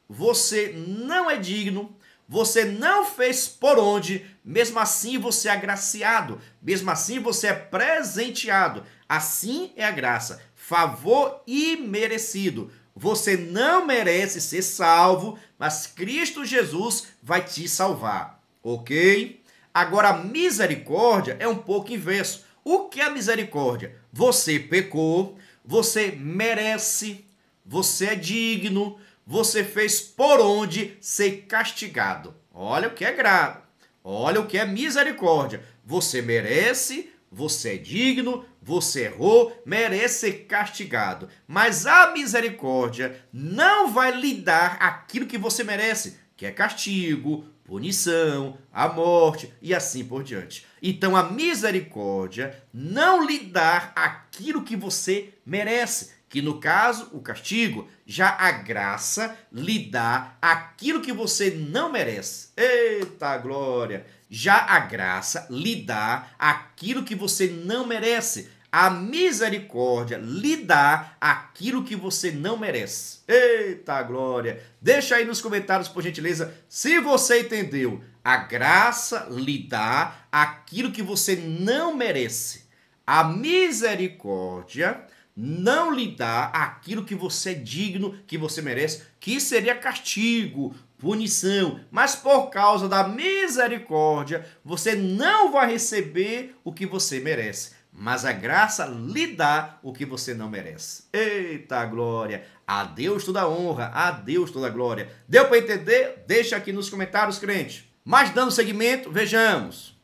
você não é digno, você não fez por onde, mesmo assim você é agraciado, mesmo assim você é presenteado. Assim é a graça, favor imerecido. Você não merece ser salvo, mas Cristo Jesus vai te salvar, ok? Agora, a misericórdia é um pouco inverso. O que é a misericórdia? Você pecou, você merece, você é digno, você fez por onde ser castigado. Olha o que é grave, olha o que é misericórdia. Você merece, você é digno, você errou, merece ser castigado. Mas a misericórdia não vai lhe dar aquilo que você merece, que é castigo, punição, a morte e assim por diante. Então a misericórdia não lhe dá aquilo que você merece, que no caso, o castigo. Já a graça lhe dá aquilo que você não merece. Eita glória! Já a graça lhe dá aquilo que você não merece. A misericórdia lhe dá aquilo que você não merece. Eita glória! Deixa aí nos comentários, por gentileza, se você entendeu. A graça lhe dá aquilo que você não merece. A misericórdia não lhe dá aquilo que você é digno, que você merece, que seria castigo, punição. Mas por causa da misericórdia, você não vai receber o que você merece. Mas a graça lhe dá o que você não merece. Eita glória! A Deus toda a honra, a Deus toda a glória. Deu para entender? Deixa aqui nos comentários, crente. Mas dando seguimento, vejamos.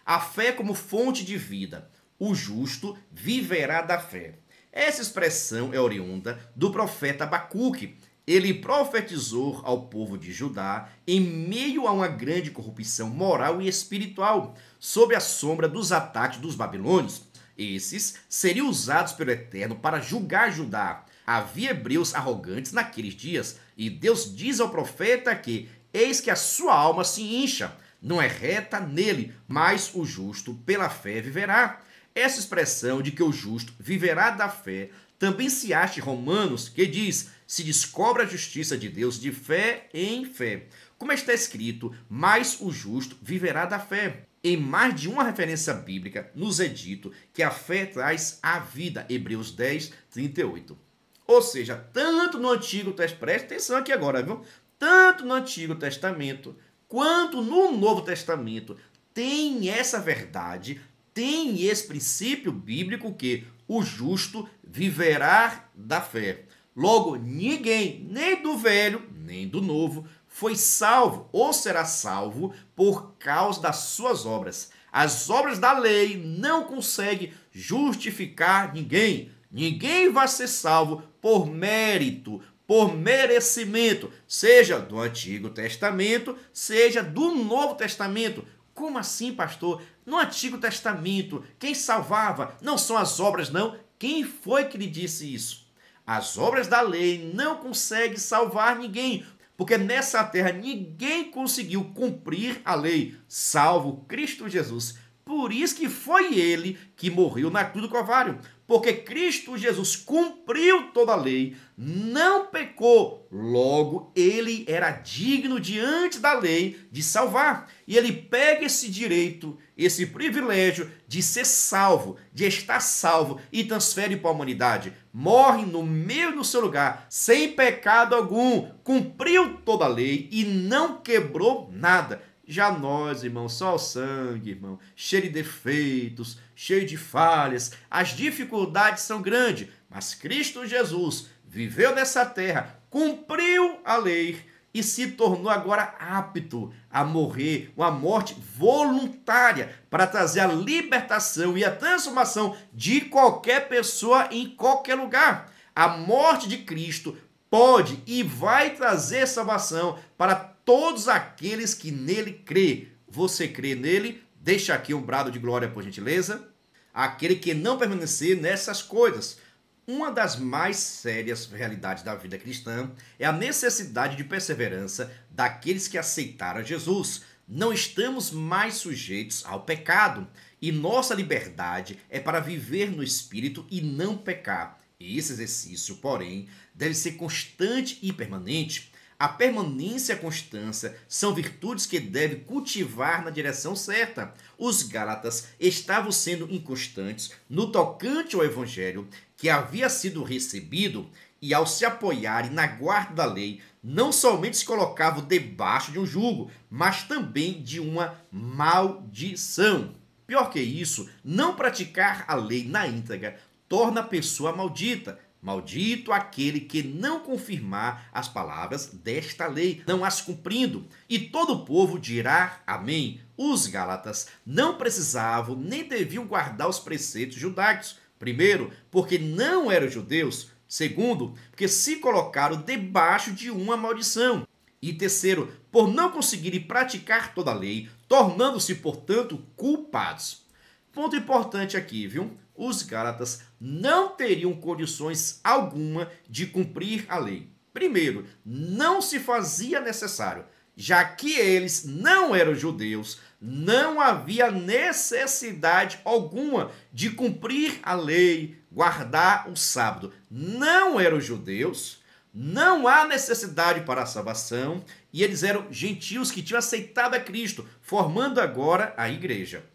A fé como fonte de vida. O justo viverá da fé. Essa expressão é oriunda do profeta Abacuque. Ele profetizou ao povo de Judá em meio a uma grande corrupção moral e espiritual, sob a sombra dos ataques dos babilônios. Esses seriam usados pelo Eterno para julgar Judá. Havia hebreus arrogantes naqueles dias, e Deus diz ao profeta que eis que a sua alma se incha, não é reta nele, mas o justo pela fé viverá. Essa expressão de que o justo viverá da fé também se acha em Romanos, que diz: se descobre a justiça de Deus de fé em fé. Como está escrito, mas o justo viverá da fé. Em mais de uma referência bíblica, nos é dito que a fé traz a vida. Hebreus 10, 38. Ou seja, tanto no Antigo Testamento, preste atenção aqui agora, viu? Tanto no Antigo Testamento, quanto no Novo Testamento, tem essa verdade tem esse princípio bíblico que o justo viverá da fé. Logo, ninguém, nem do velho, nem do novo, foi salvo ou será salvo por causa das suas obras. As obras da lei não conseguem justificar ninguém. Ninguém vai ser salvo por mérito, por merecimento, seja do Antigo Testamento, seja do Novo Testamento. Como assim, pastor? No Antigo Testamento, quem salvava não são as obras, não. Quem foi que lhe disse isso? As obras da lei não conseguem salvar ninguém, porque nessa terra ninguém conseguiu cumprir a lei, salvo Cristo Jesus. Por isso que foi ele que morreu na cruz do Calvário, porque Cristo Jesus cumpriu toda a lei, não pecou, logo ele era digno diante da lei de salvar. E ele pega esse direito, esse privilégio de ser salvo, de estar salvo e transfere para a humanidade. Morre no meio do seu lugar, sem pecado algum, cumpriu toda a lei e não quebrou nada. Já nós, irmão, só o sangue, irmão, cheio de defeitos, cheio de falhas, as dificuldades são grandes, mas Cristo Jesus viveu nessa terra, cumpriu a lei e se tornou agora apto a morrer, uma morte voluntária, para trazer a libertação e a transformação de qualquer pessoa em qualquer lugar. A morte de Cristo pode e vai trazer salvação para todos aqueles que nele crê. Você crê nele? Deixa aqui um brado de glória, por gentileza. Aquele que não permanecer nessas coisas. Uma das mais sérias realidades da vida cristã é a necessidade de perseverança daqueles que aceitaram Jesus. Não estamos mais sujeitos ao pecado e nossa liberdade é para viver no Espírito e não pecar. Esse exercício, porém, deve ser constante e permanente. A permanência e a constância são virtudes que deve cultivar na direção certa. Os Gálatas estavam sendo inconstantes no tocante ao Evangelho que havia sido recebido e, ao se apoiarem na guarda da lei, não somente se colocavam debaixo de um jugo, mas também de uma maldição. Pior que isso, não praticar a lei na íntegra torna a pessoa maldita. Maldito aquele que não confirmar as palavras desta lei, não as cumprindo. E todo o povo dirá amém. Os Gálatas não precisavam nem deviam guardar os preceitos judaicos. Primeiro, porque não eram judeus. Segundo, porque se colocaram debaixo de uma maldição. E terceiro, por não conseguirem praticar toda a lei, tornando-se, portanto, culpados. Ponto importante aqui, viu? Os Gálatas não teriam condições alguma de cumprir a lei. Primeiro, não se fazia necessário, já que eles não eram judeus, não havia necessidade alguma de cumprir a lei, guardar o sábado. Não eram judeus, não há necessidade para a salvação, e eles eram gentios que tinham aceitado a Cristo, formando agora a igreja.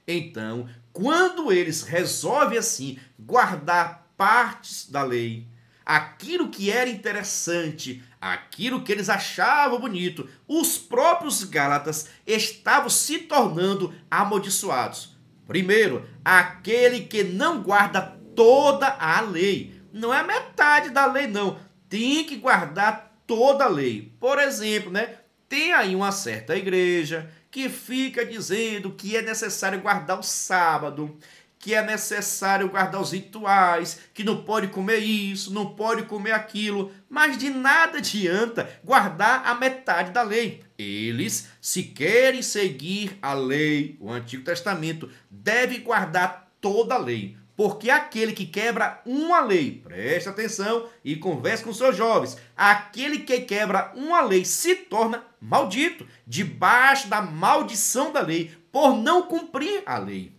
Então, quando eles resolvem assim guardar partes da lei, aquilo que era interessante, aquilo que eles achavam bonito, os próprios Gálatas estavam se tornando amaldiçoados. Primeiro, aquele que não guarda toda a lei. Não é metade da lei, não. Tem que guardar toda a lei. Por exemplo, tem aí uma certa igreja que fica dizendo que é necessário guardar o sábado, que é necessário guardar os rituais, que não pode comer isso, não pode comer aquilo, mas de nada adianta guardar a metade da lei. Eles, se querem seguir a lei, o Antigo Testamento, devem guardar toda a lei. Porque aquele que quebra uma lei, preste atenção e converse com seus jovens, aquele que quebra uma lei se torna maldito, debaixo da maldição da lei, por não cumprir a lei.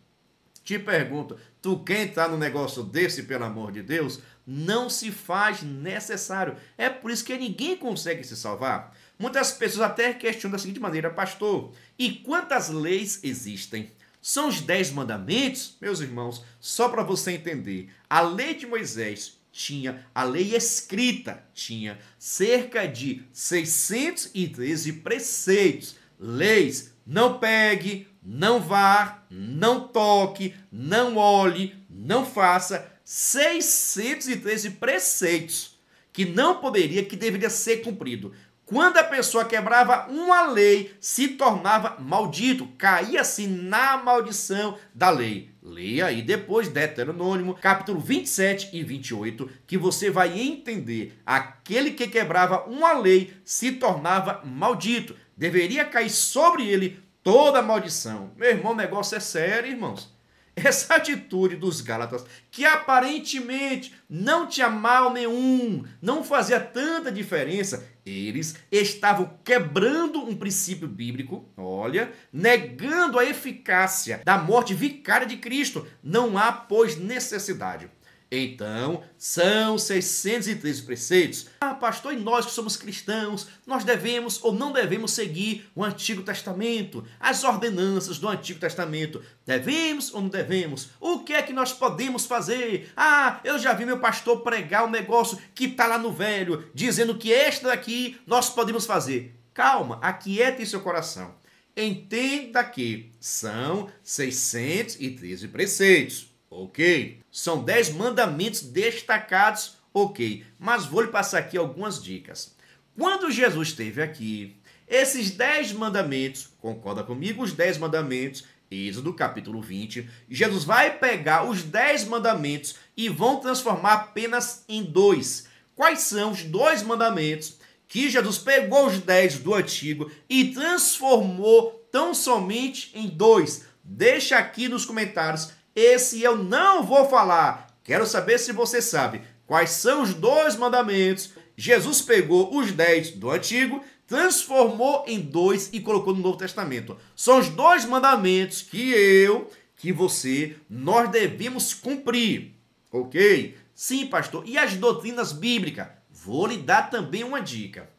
Te pergunto, tu quer entrar num negócio desse, pelo amor de Deus? Não se faz necessário. É por isso que ninguém consegue se salvar. Muitas pessoas até questionam da seguinte maneira: pastor, e quantas leis existem? São os 10 mandamentos? Meus irmãos, só para você entender, a lei de Moisés tinha, a lei escrita tinha cerca de 613 preceitos. leis: não pegue, não vá, não toque, não olhe, não faça. 613 preceitos que não poderia, que deveria ser cumprido. Quando a pessoa quebrava uma lei, se tornava maldito, caía-se na maldição da lei. Leia aí depois Deuteronômio, capítulo 27 e 28, que você vai entender. Aquele que quebrava uma lei se tornava maldito. Deveria cair sobre ele toda a maldição. Meu irmão, o negócio é sério, irmãos. Essa atitude dos Gálatas, que aparentemente não tinha mal nenhum, não fazia tanta diferença, eles estavam quebrando um princípio bíblico, olha, negando a eficácia da morte vicária de Cristo. Não há, pois, necessidade. Então, são 613 preceitos. Ah, pastor, e nós que somos cristãos, nós devemos ou não devemos seguir o Antigo Testamento, as ordenanças do Antigo Testamento? Devemos ou não devemos? O que é que nós podemos fazer? Ah, eu já vi meu pastor pregar um negócio que está lá no Velho, dizendo que este daqui nós podemos fazer. Calma, aquiete seu coração. Entenda que são 613 preceitos. Ok, são 10 mandamentos destacados, ok, mas vou lhe passar aqui algumas dicas. Quando Jesus esteve aqui, esses 10 mandamentos, concorda comigo, os 10 mandamentos, Êxodo capítulo 20, Jesus vai pegar os 10 mandamentos e vão transformar apenas em 2. Quais são os 2 mandamentos que Jesus pegou os 10 do Antigo e transformou tão somente em 2? Deixa aqui nos comentários. Esse eu não vou falar. Quero saber se você sabe quais são os 2 mandamentos. Jesus pegou os 10 do Antigo, transformou em 2 e colocou no Novo Testamento. São os 2 mandamentos que você, nós devemos cumprir. Ok? Sim, pastor. E as doutrinas bíblicas? Vou lhe dar também uma dica.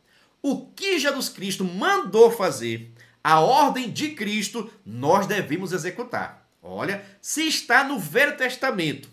O que Jesus Cristo mandou fazer, a ordem de Cristo, nós devemos executar. Olha, se está no Velho Testamento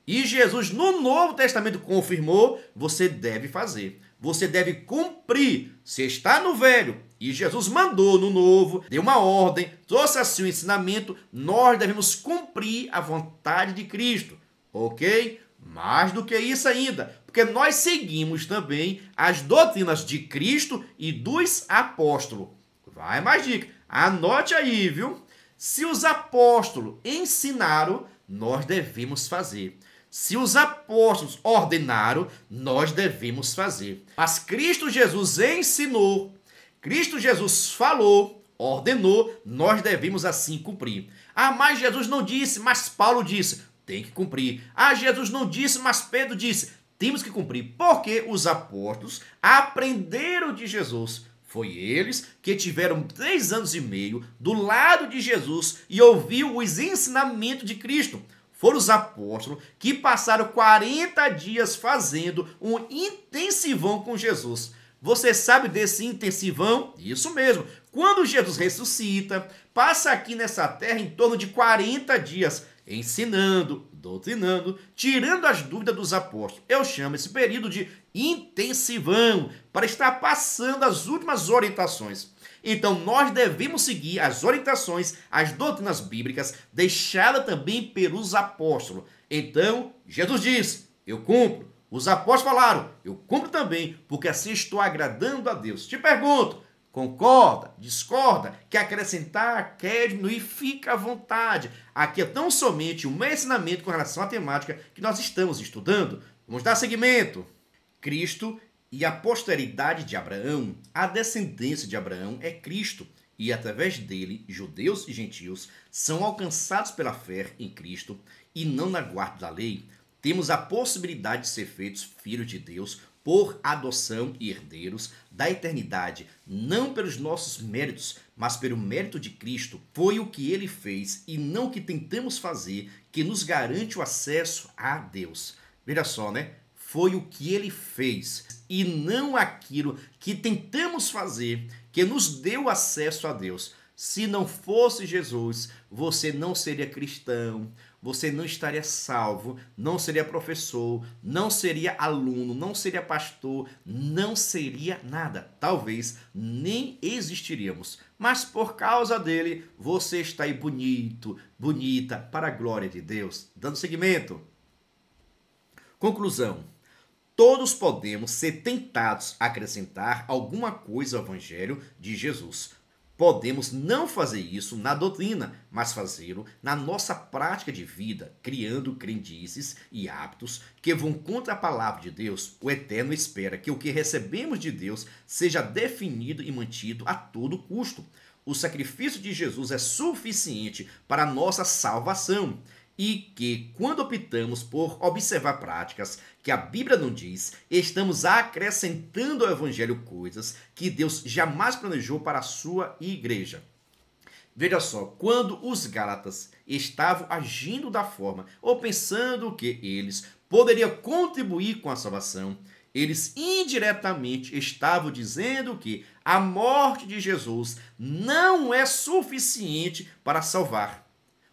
e Jesus no Novo Testamento confirmou, você deve fazer. Você deve cumprir. Se está no Velho e Jesus mandou no Novo, deu uma ordem, trouxe assim um ensinamento, nós devemos cumprir a vontade de Cristo. Ok? Mais do que isso ainda, porque nós seguimos também as doutrinas de Cristo e dos apóstolos. Vai mais dica. Anote aí, viu? Se os apóstolos ensinaram, nós devemos fazer. Se os apóstolos ordenaram, nós devemos fazer. Mas Cristo Jesus ensinou, Cristo Jesus falou, ordenou, nós devemos assim cumprir. Ah, mas Jesus não disse, mas Paulo disse, tem que cumprir. Ah, Jesus não disse, mas Pedro disse, temos que cumprir. Porque os apóstolos aprenderam de Jesus. Foi eles que tiveram 3 anos e meio do lado de Jesus e ouviu os ensinamentos de Cristo. Foram os apóstolos que passaram 40 dias fazendo um intensivão com Jesus. Você sabe desse intensivão? Isso mesmo. Quando Jesus ressuscita, passa aqui nessa terra em torno de 40 dias, ensinando, doutrinando, tirando as dúvidas dos apóstolos. Eu chamo esse período de intensivão, para estar passando as últimas orientações. Então, nós devemos seguir as orientações, as doutrinas bíblicas, deixadas também pelos apóstolos. Então, Jesus disse, eu cumpro. Os apóstolos falaram, eu cumpro também, porque assim estou agradando a Deus. Te pergunto, concorda, discorda, quer acrescentar, quer diminuir, fica à vontade. Aqui é tão somente um ensinamento com relação à temática que nós estamos estudando. Vamos dar seguimento. Cristo e a posteridade de Abraão, a descendência de Abraão é Cristo, e através dele, judeus e gentios são alcançados pela fé em Cristo e não na guarda da lei. Temos a possibilidade de ser feitos filhos de Deus por adoção e herdeiros da eternidade, não pelos nossos méritos, mas pelo mérito de Cristo. Foi o que ele fez e não o que tentamos fazer que nos garante o acesso a Deus. Veja só, né? Foi o que ele fez e não aquilo que tentamos fazer que nos deu acesso a Deus. Se não fosse Jesus, você não seria cristão, você não estaria salvo, não seria professor, não seria aluno, não seria pastor, não seria nada. Talvez nem existiríamos. Mas por causa dele, você está aí bonito, bonita, para a glória de Deus. Dando seguimento. Conclusão. Todos podemos ser tentados a acrescentar alguma coisa ao Evangelho de Jesus. Podemos não fazer isso na doutrina, mas fazê-lo na nossa prática de vida, criando crendices e hábitos que vão contra a palavra de Deus. O Eterno espera que o que recebemos de Deus seja definido e mantido a todo custo. O sacrifício de Jesus é suficiente para a nossa salvação. E que, quando optamos por observar práticas que a Bíblia não diz, estamos acrescentando ao Evangelho coisas que Deus jamais planejou para a sua igreja. Veja só, quando os Gálatas estavam agindo da forma ou pensando que eles poderiam contribuir com a salvação, eles indiretamente estavam dizendo que a morte de Jesus não é suficiente para salvar.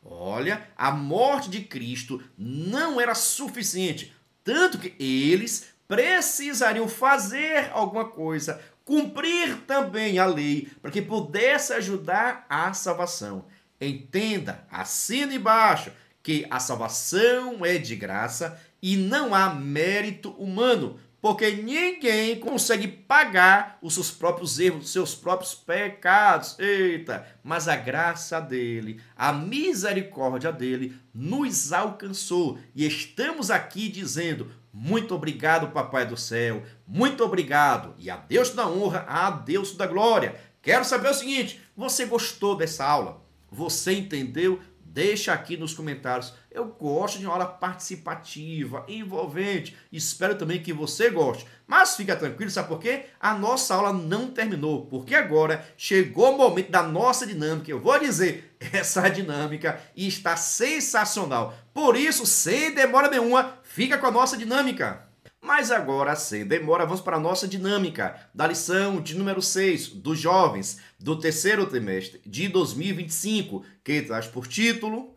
Olha, a morte de Cristo não era suficiente, tanto que eles precisariam fazer alguma coisa, cumprir também a lei, para que pudesse ajudar a salvação. Entenda, assina embaixo, que a salvação é de graça e não há mérito humano, porque ninguém consegue pagar os seus próprios erros, os seus próprios pecados. Eita, mas a graça dele, a misericórdia dele nos alcançou. E estamos aqui dizendo, muito obrigado, Papai do Céu, muito obrigado. E a Deus da honra, a Deus da glória. Quero saber o seguinte, você gostou dessa aula? Você entendeu? Deixa aqui nos comentários. Eu gosto de uma aula participativa, envolvente. Espero também que você goste. Mas fica tranquilo, sabe por quê? A nossa aula não terminou. Porque agora chegou o momento da nossa dinâmica. Eu vou dizer, essa dinâmica está sensacional. Por isso, sem demora nenhuma, fica com a nossa dinâmica. Mas agora, sem demora, vamos para a nossa dinâmica da lição de número 6 dos jovens do terceiro trimestre de 2025, que traz por título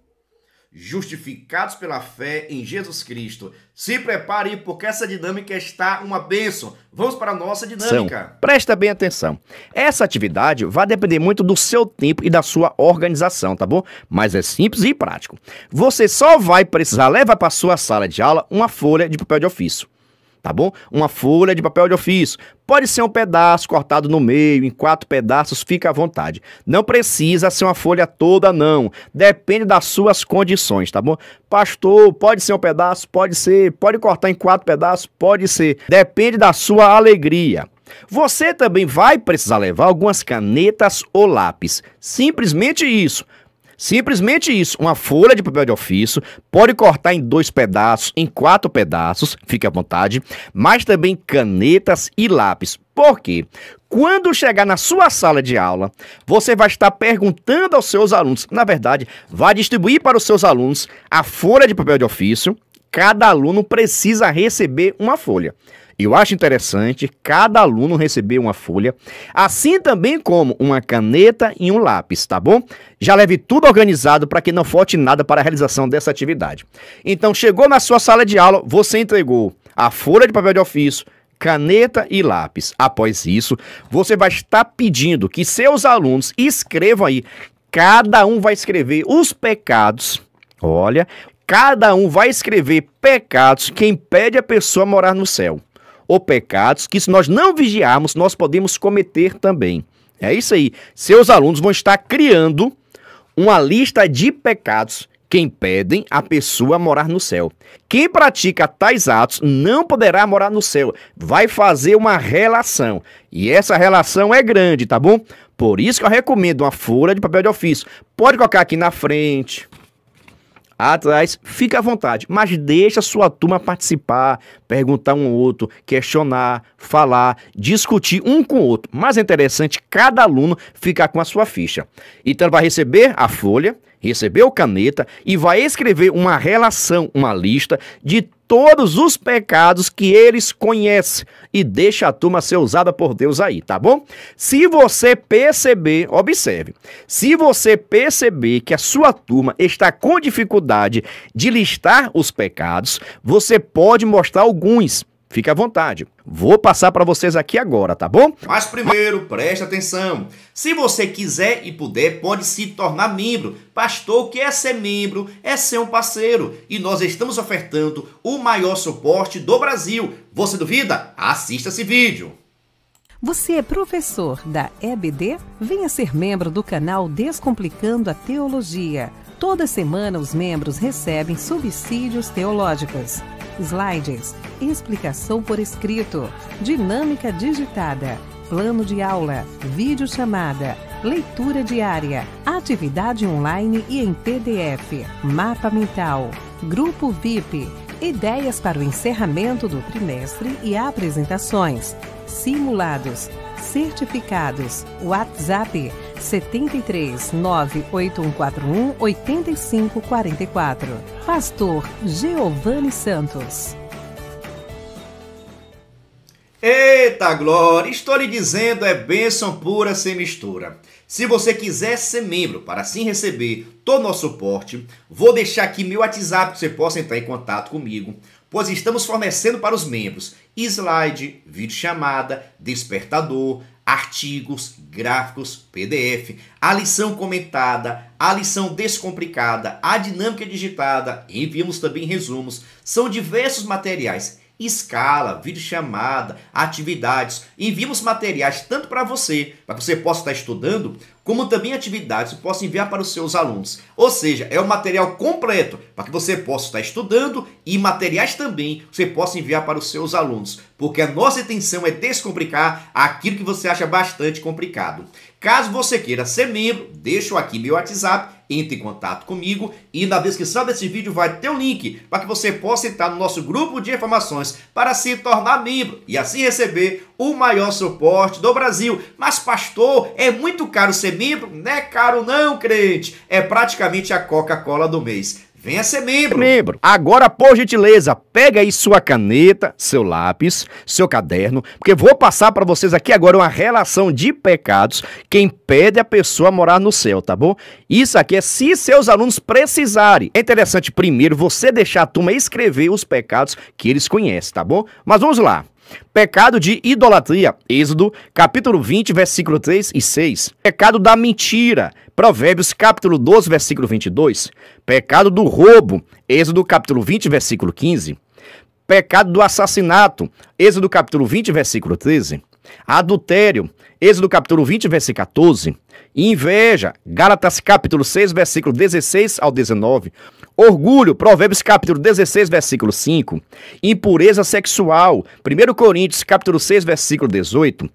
Justificados pela fé em Jesus Cristo. Se prepare, porque essa dinâmica está uma bênção. Vamos para a nossa dinâmica. Presta bem atenção. Essa atividade vai depender muito do seu tempo e da sua organização, tá bom? Mas é simples e prático. Você só vai precisar levar para a sua sala de aula uma folha de papel de ofício. Tá bom? Uma folha de papel de ofício. Pode ser um pedaço cortado no meio, em 4 pedaços, fica à vontade. Não precisa ser uma folha toda, não. Depende das suas condições, tá bom? Pastor, pode ser um pedaço? Pode ser. Pode cortar em 4 pedaços? Pode ser. Depende da sua alegria. Você também vai precisar levar algumas canetas ou lápis. Simplesmente isso. Simplesmente isso, uma folha de papel de ofício, pode cortar em 2 pedaços, em 4 pedaços, fique à vontade, mas também canetas e lápis. Por quê? Quando chegar na sua sala de aula, você vai estar perguntando aos seus alunos, na verdade, vai distribuir para os seus alunos a folha de papel de ofício, cada aluno precisa receber uma folha. Eu acho interessante cada aluno receber uma folha, assim também como uma caneta e um lápis, tá bom? Já leve tudo organizado para que não falte nada para a realização dessa atividade. Então, chegou na sua sala de aula, você entregou a folha de papel de ofício, caneta e lápis. Após isso, você vai estar pedindo que seus alunos escrevam aí, cada um vai escrever os pecados, olha, cada um vai escrever pecados que impedem a pessoa a morar no céu. Ou pecados que, se nós não vigiarmos, nós podemos cometer também. É isso aí. Seus alunos vão estar criando uma lista de pecados que impedem a pessoa a morar no céu. Quem pratica tais atos não poderá morar no céu. Vai fazer uma relação. E essa relação é grande, tá bom? Por isso que eu recomendo uma folha de papel de ofício. Pode colocar aqui na frente, atrás, fica à vontade, mas deixa a sua turma participar, perguntar um ao outro, questionar, falar, discutir um com o outro. Mas é interessante cada aluno ficar com a sua ficha. Então vai receber a folha, receber a caneta e vai escrever uma relação, uma lista de todos os pecados que eles conhecem e deixa a turma ser usada por Deus aí, tá bom? Se você perceber, observe, se você perceber que a sua turma está com dificuldade de listar os pecados, você pode mostrar alguns. Fique à vontade. Vou passar para vocês aqui agora, tá bom? Mas primeiro, preste atenção. Se você quiser e puder, pode se tornar membro. Pastor, o que é ser membro? É ser um parceiro. E nós estamos ofertando o maior suporte do Brasil. Você duvida? Assista esse vídeo. Você é professor da EBD? Venha ser membro do canal Descomplicando a Teologia. Toda semana os membros recebem subsídios teológicos, slides, explicação por escrito, dinâmica digitada, plano de aula, videochamada, leitura diária, atividade online e em PDF, mapa mental, grupo VIP, ideias para o encerramento do trimestre e apresentações, simulados, certificados, WhatsApp 73 98141 8544. Pastor Giovanni Santos. Eita glória, estou lhe dizendo, é bênção pura sem mistura. Se você quiser ser membro para assim receber todo o nosso suporte, vou deixar aqui meu WhatsApp para que você possa entrar em contato comigo, pois estamos fornecendo para os membros slide, videochamada, despertador, artigos, gráficos, PDF, a lição comentada, a lição descomplicada, a dinâmica digitada, enviamos também resumos, são diversos materiais. Escala, videochamada, atividades, enviamos materiais tanto para que você possa estar estudando, como também atividades que possa enviar para os seus alunos. Ou seja, é um material completo para que você possa estar estudando e materiais também que você possa enviar para os seus alunos, porque a nossa intenção é descomplicar aquilo que você acha bastante complicado. Caso você queira ser membro, deixo aqui meu WhatsApp, entre em contato comigo e na descrição desse vídeo vai ter um link para que você possa entrar no nosso grupo de informações para se tornar membro e assim receber o maior suporte do Brasil. Mas pastor, é muito caro ser membro? Não é caro não, crente. É praticamente a Coca-Cola do mês. Venha ser membro. Agora, por gentileza, pega aí sua caneta, seu lápis, seu caderno, porque vou passar para vocês aqui agora uma relação de pecados que impede a pessoa a morar no céu, tá bom? Isso aqui é se seus alunos precisarem. É interessante primeiro você deixar a turma escrever os pecados que eles conhecem, tá bom? Mas vamos lá. Pecado de idolatria, Êxodo, capítulo 20, versículo 3 e 6. Pecado da mentira, Provérbios, capítulo 12, versículo 22. Pecado do roubo, Êxodo, capítulo 20, versículo 15. Pecado do assassinato, Êxodo, capítulo 20, versículo 13. Adultério, Êxodo, capítulo 20, versículo 14. Inveja, Gálatas, capítulo 6, versículo 16 ao 19. Orgulho, Provérbios, capítulo 16, versículo 5. Impureza sexual, 1 Coríntios, capítulo 6, versículo 18.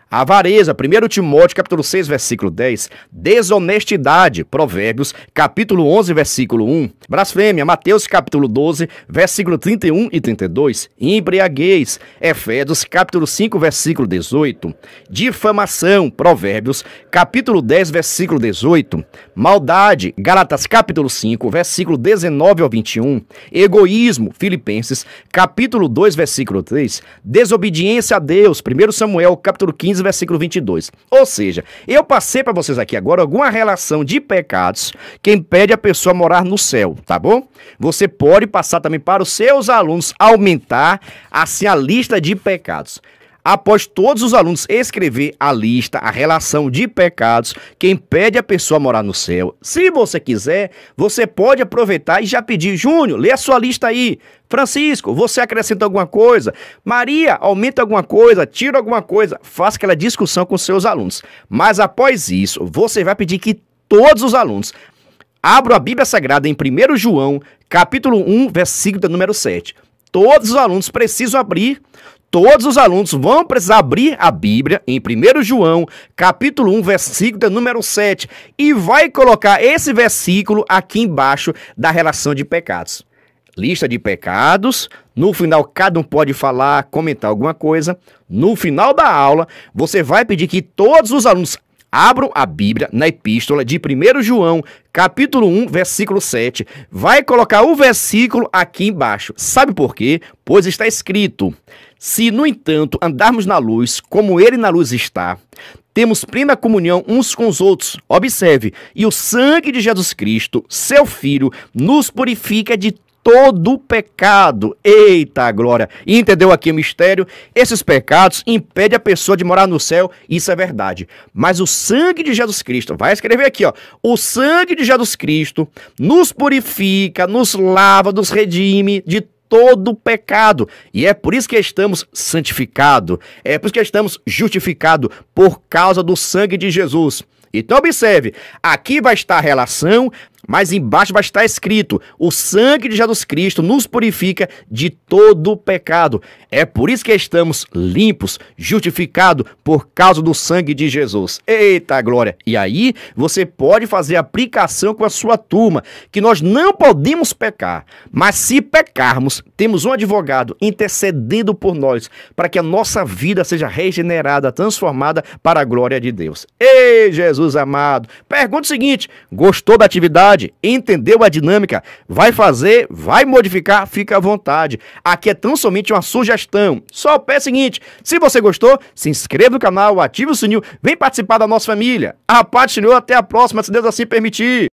Avareza, 1 Timóteo, capítulo 6, versículo 10. Desonestidade, Provérbios, capítulo 11, versículo 1. Blasfêmia, Mateus, capítulo 12, versículo 31 e 32. Embriaguez, Efésios, capítulo 5, versículo 18. Difamação, Provérbios, capítulo 10, versículo 18. Maldade, Gálatas, capítulo 5, versículo 19 ao 21. Egoísmo, Filipenses, capítulo 2, versículo 3. Desobediência a Deus, 1 Samuel, capítulo 15, versículo 22. Ou seja, eu passei para vocês aqui agora alguma relação de pecados que impede a pessoa a morar no céu, tá bom? Você pode passar também para os seus alunos, aumentar assim a lista de pecados. Após todos os alunos escrever a lista, a relação de pecados que impede a pessoa a morar no céu, se você quiser, você pode aproveitar e já pedir: Júnior, lê a sua lista aí. Francisco, você acrescenta alguma coisa? Maria, aumenta alguma coisa, tira alguma coisa. Faça aquela discussão com seus alunos. Mas após isso, você vai pedir que todos os alunos abram a Bíblia Sagrada em 1 João, capítulo 1, versículo número 7. Todos os alunos precisam abrir. Todos os alunos vão precisar abrir a Bíblia em 1 João, capítulo 1, versículo número 7, e vai colocar esse versículo aqui embaixo da relação de pecados. Lista de pecados, no final cada um pode falar, comentar alguma coisa. No final da aula, você vai pedir que todos os alunos Abram a Bíblia na epístola de 1 João, capítulo 1, versículo 7. Vai colocar o versículo aqui embaixo. Sabe por quê? Pois está escrito: se, no entanto, andarmos na luz, como ele na luz está, temos plena comunhão uns com os outros. Observe, e o sangue de Jesus Cristo, seu Filho, nos purifica de todo o pecado. Eita glória! E entendeu aqui o mistério? Esses pecados impedem a pessoa de morar no céu, isso é verdade. Mas o sangue de Jesus Cristo, vai escrever aqui, ó. O sangue de Jesus Cristo nos purifica, nos lava, nos redime de todo pecado. E é por isso que estamos santificados. É por isso que estamos justificados por causa do sangue de Jesus. Então observe, aqui vai estar a relação, mas embaixo vai estar escrito: o sangue de Jesus Cristo nos purifica de todo o pecado. É por isso que estamos limpos, justificados por causa do sangue de Jesus. Eita glória! E aí você pode fazer aplicação com a sua turma, que nós não podemos pecar, mas se pecarmos, temos um advogado intercedendo por nós, para que a nossa vida seja regenerada, transformada para a glória de Deus. Ei, Jesus amado! Pergunta o seguinte: gostou da atividade? Entendeu a dinâmica? Vai fazer? Vai modificar? Fica à vontade. Aqui é tão somente uma sugestão. Só peço o seguinte: se você gostou, se inscreva no canal, ative o sininho, vem participar da nossa família. A paz do Senhor, até a próxima, se Deus assim permitir.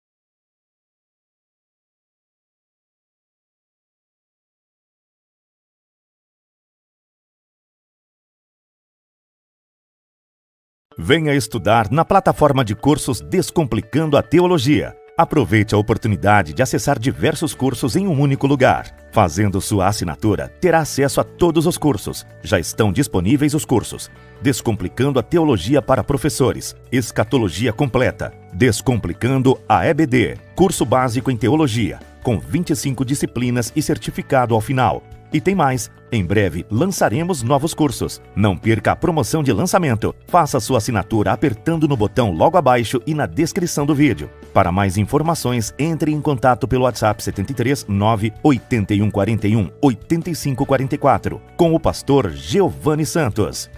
Venha estudar na plataforma de cursos Descomplicando a Teologia. Aproveite a oportunidade de acessar diversos cursos em um único lugar. Fazendo sua assinatura, terá acesso a todos os cursos. Já estão disponíveis os cursos: Descomplicando a Teologia para Professores, Escatologia Completa, Descomplicando a EBD, curso básico em Teologia, com 25 disciplinas e certificado ao final. E tem mais, em breve lançaremos novos cursos. Não perca a promoção de lançamento. Faça sua assinatura apertando no botão logo abaixo e na descrição do vídeo. Para mais informações, entre em contato pelo WhatsApp 73 98141 8544 com o pastor Giovanni Santos.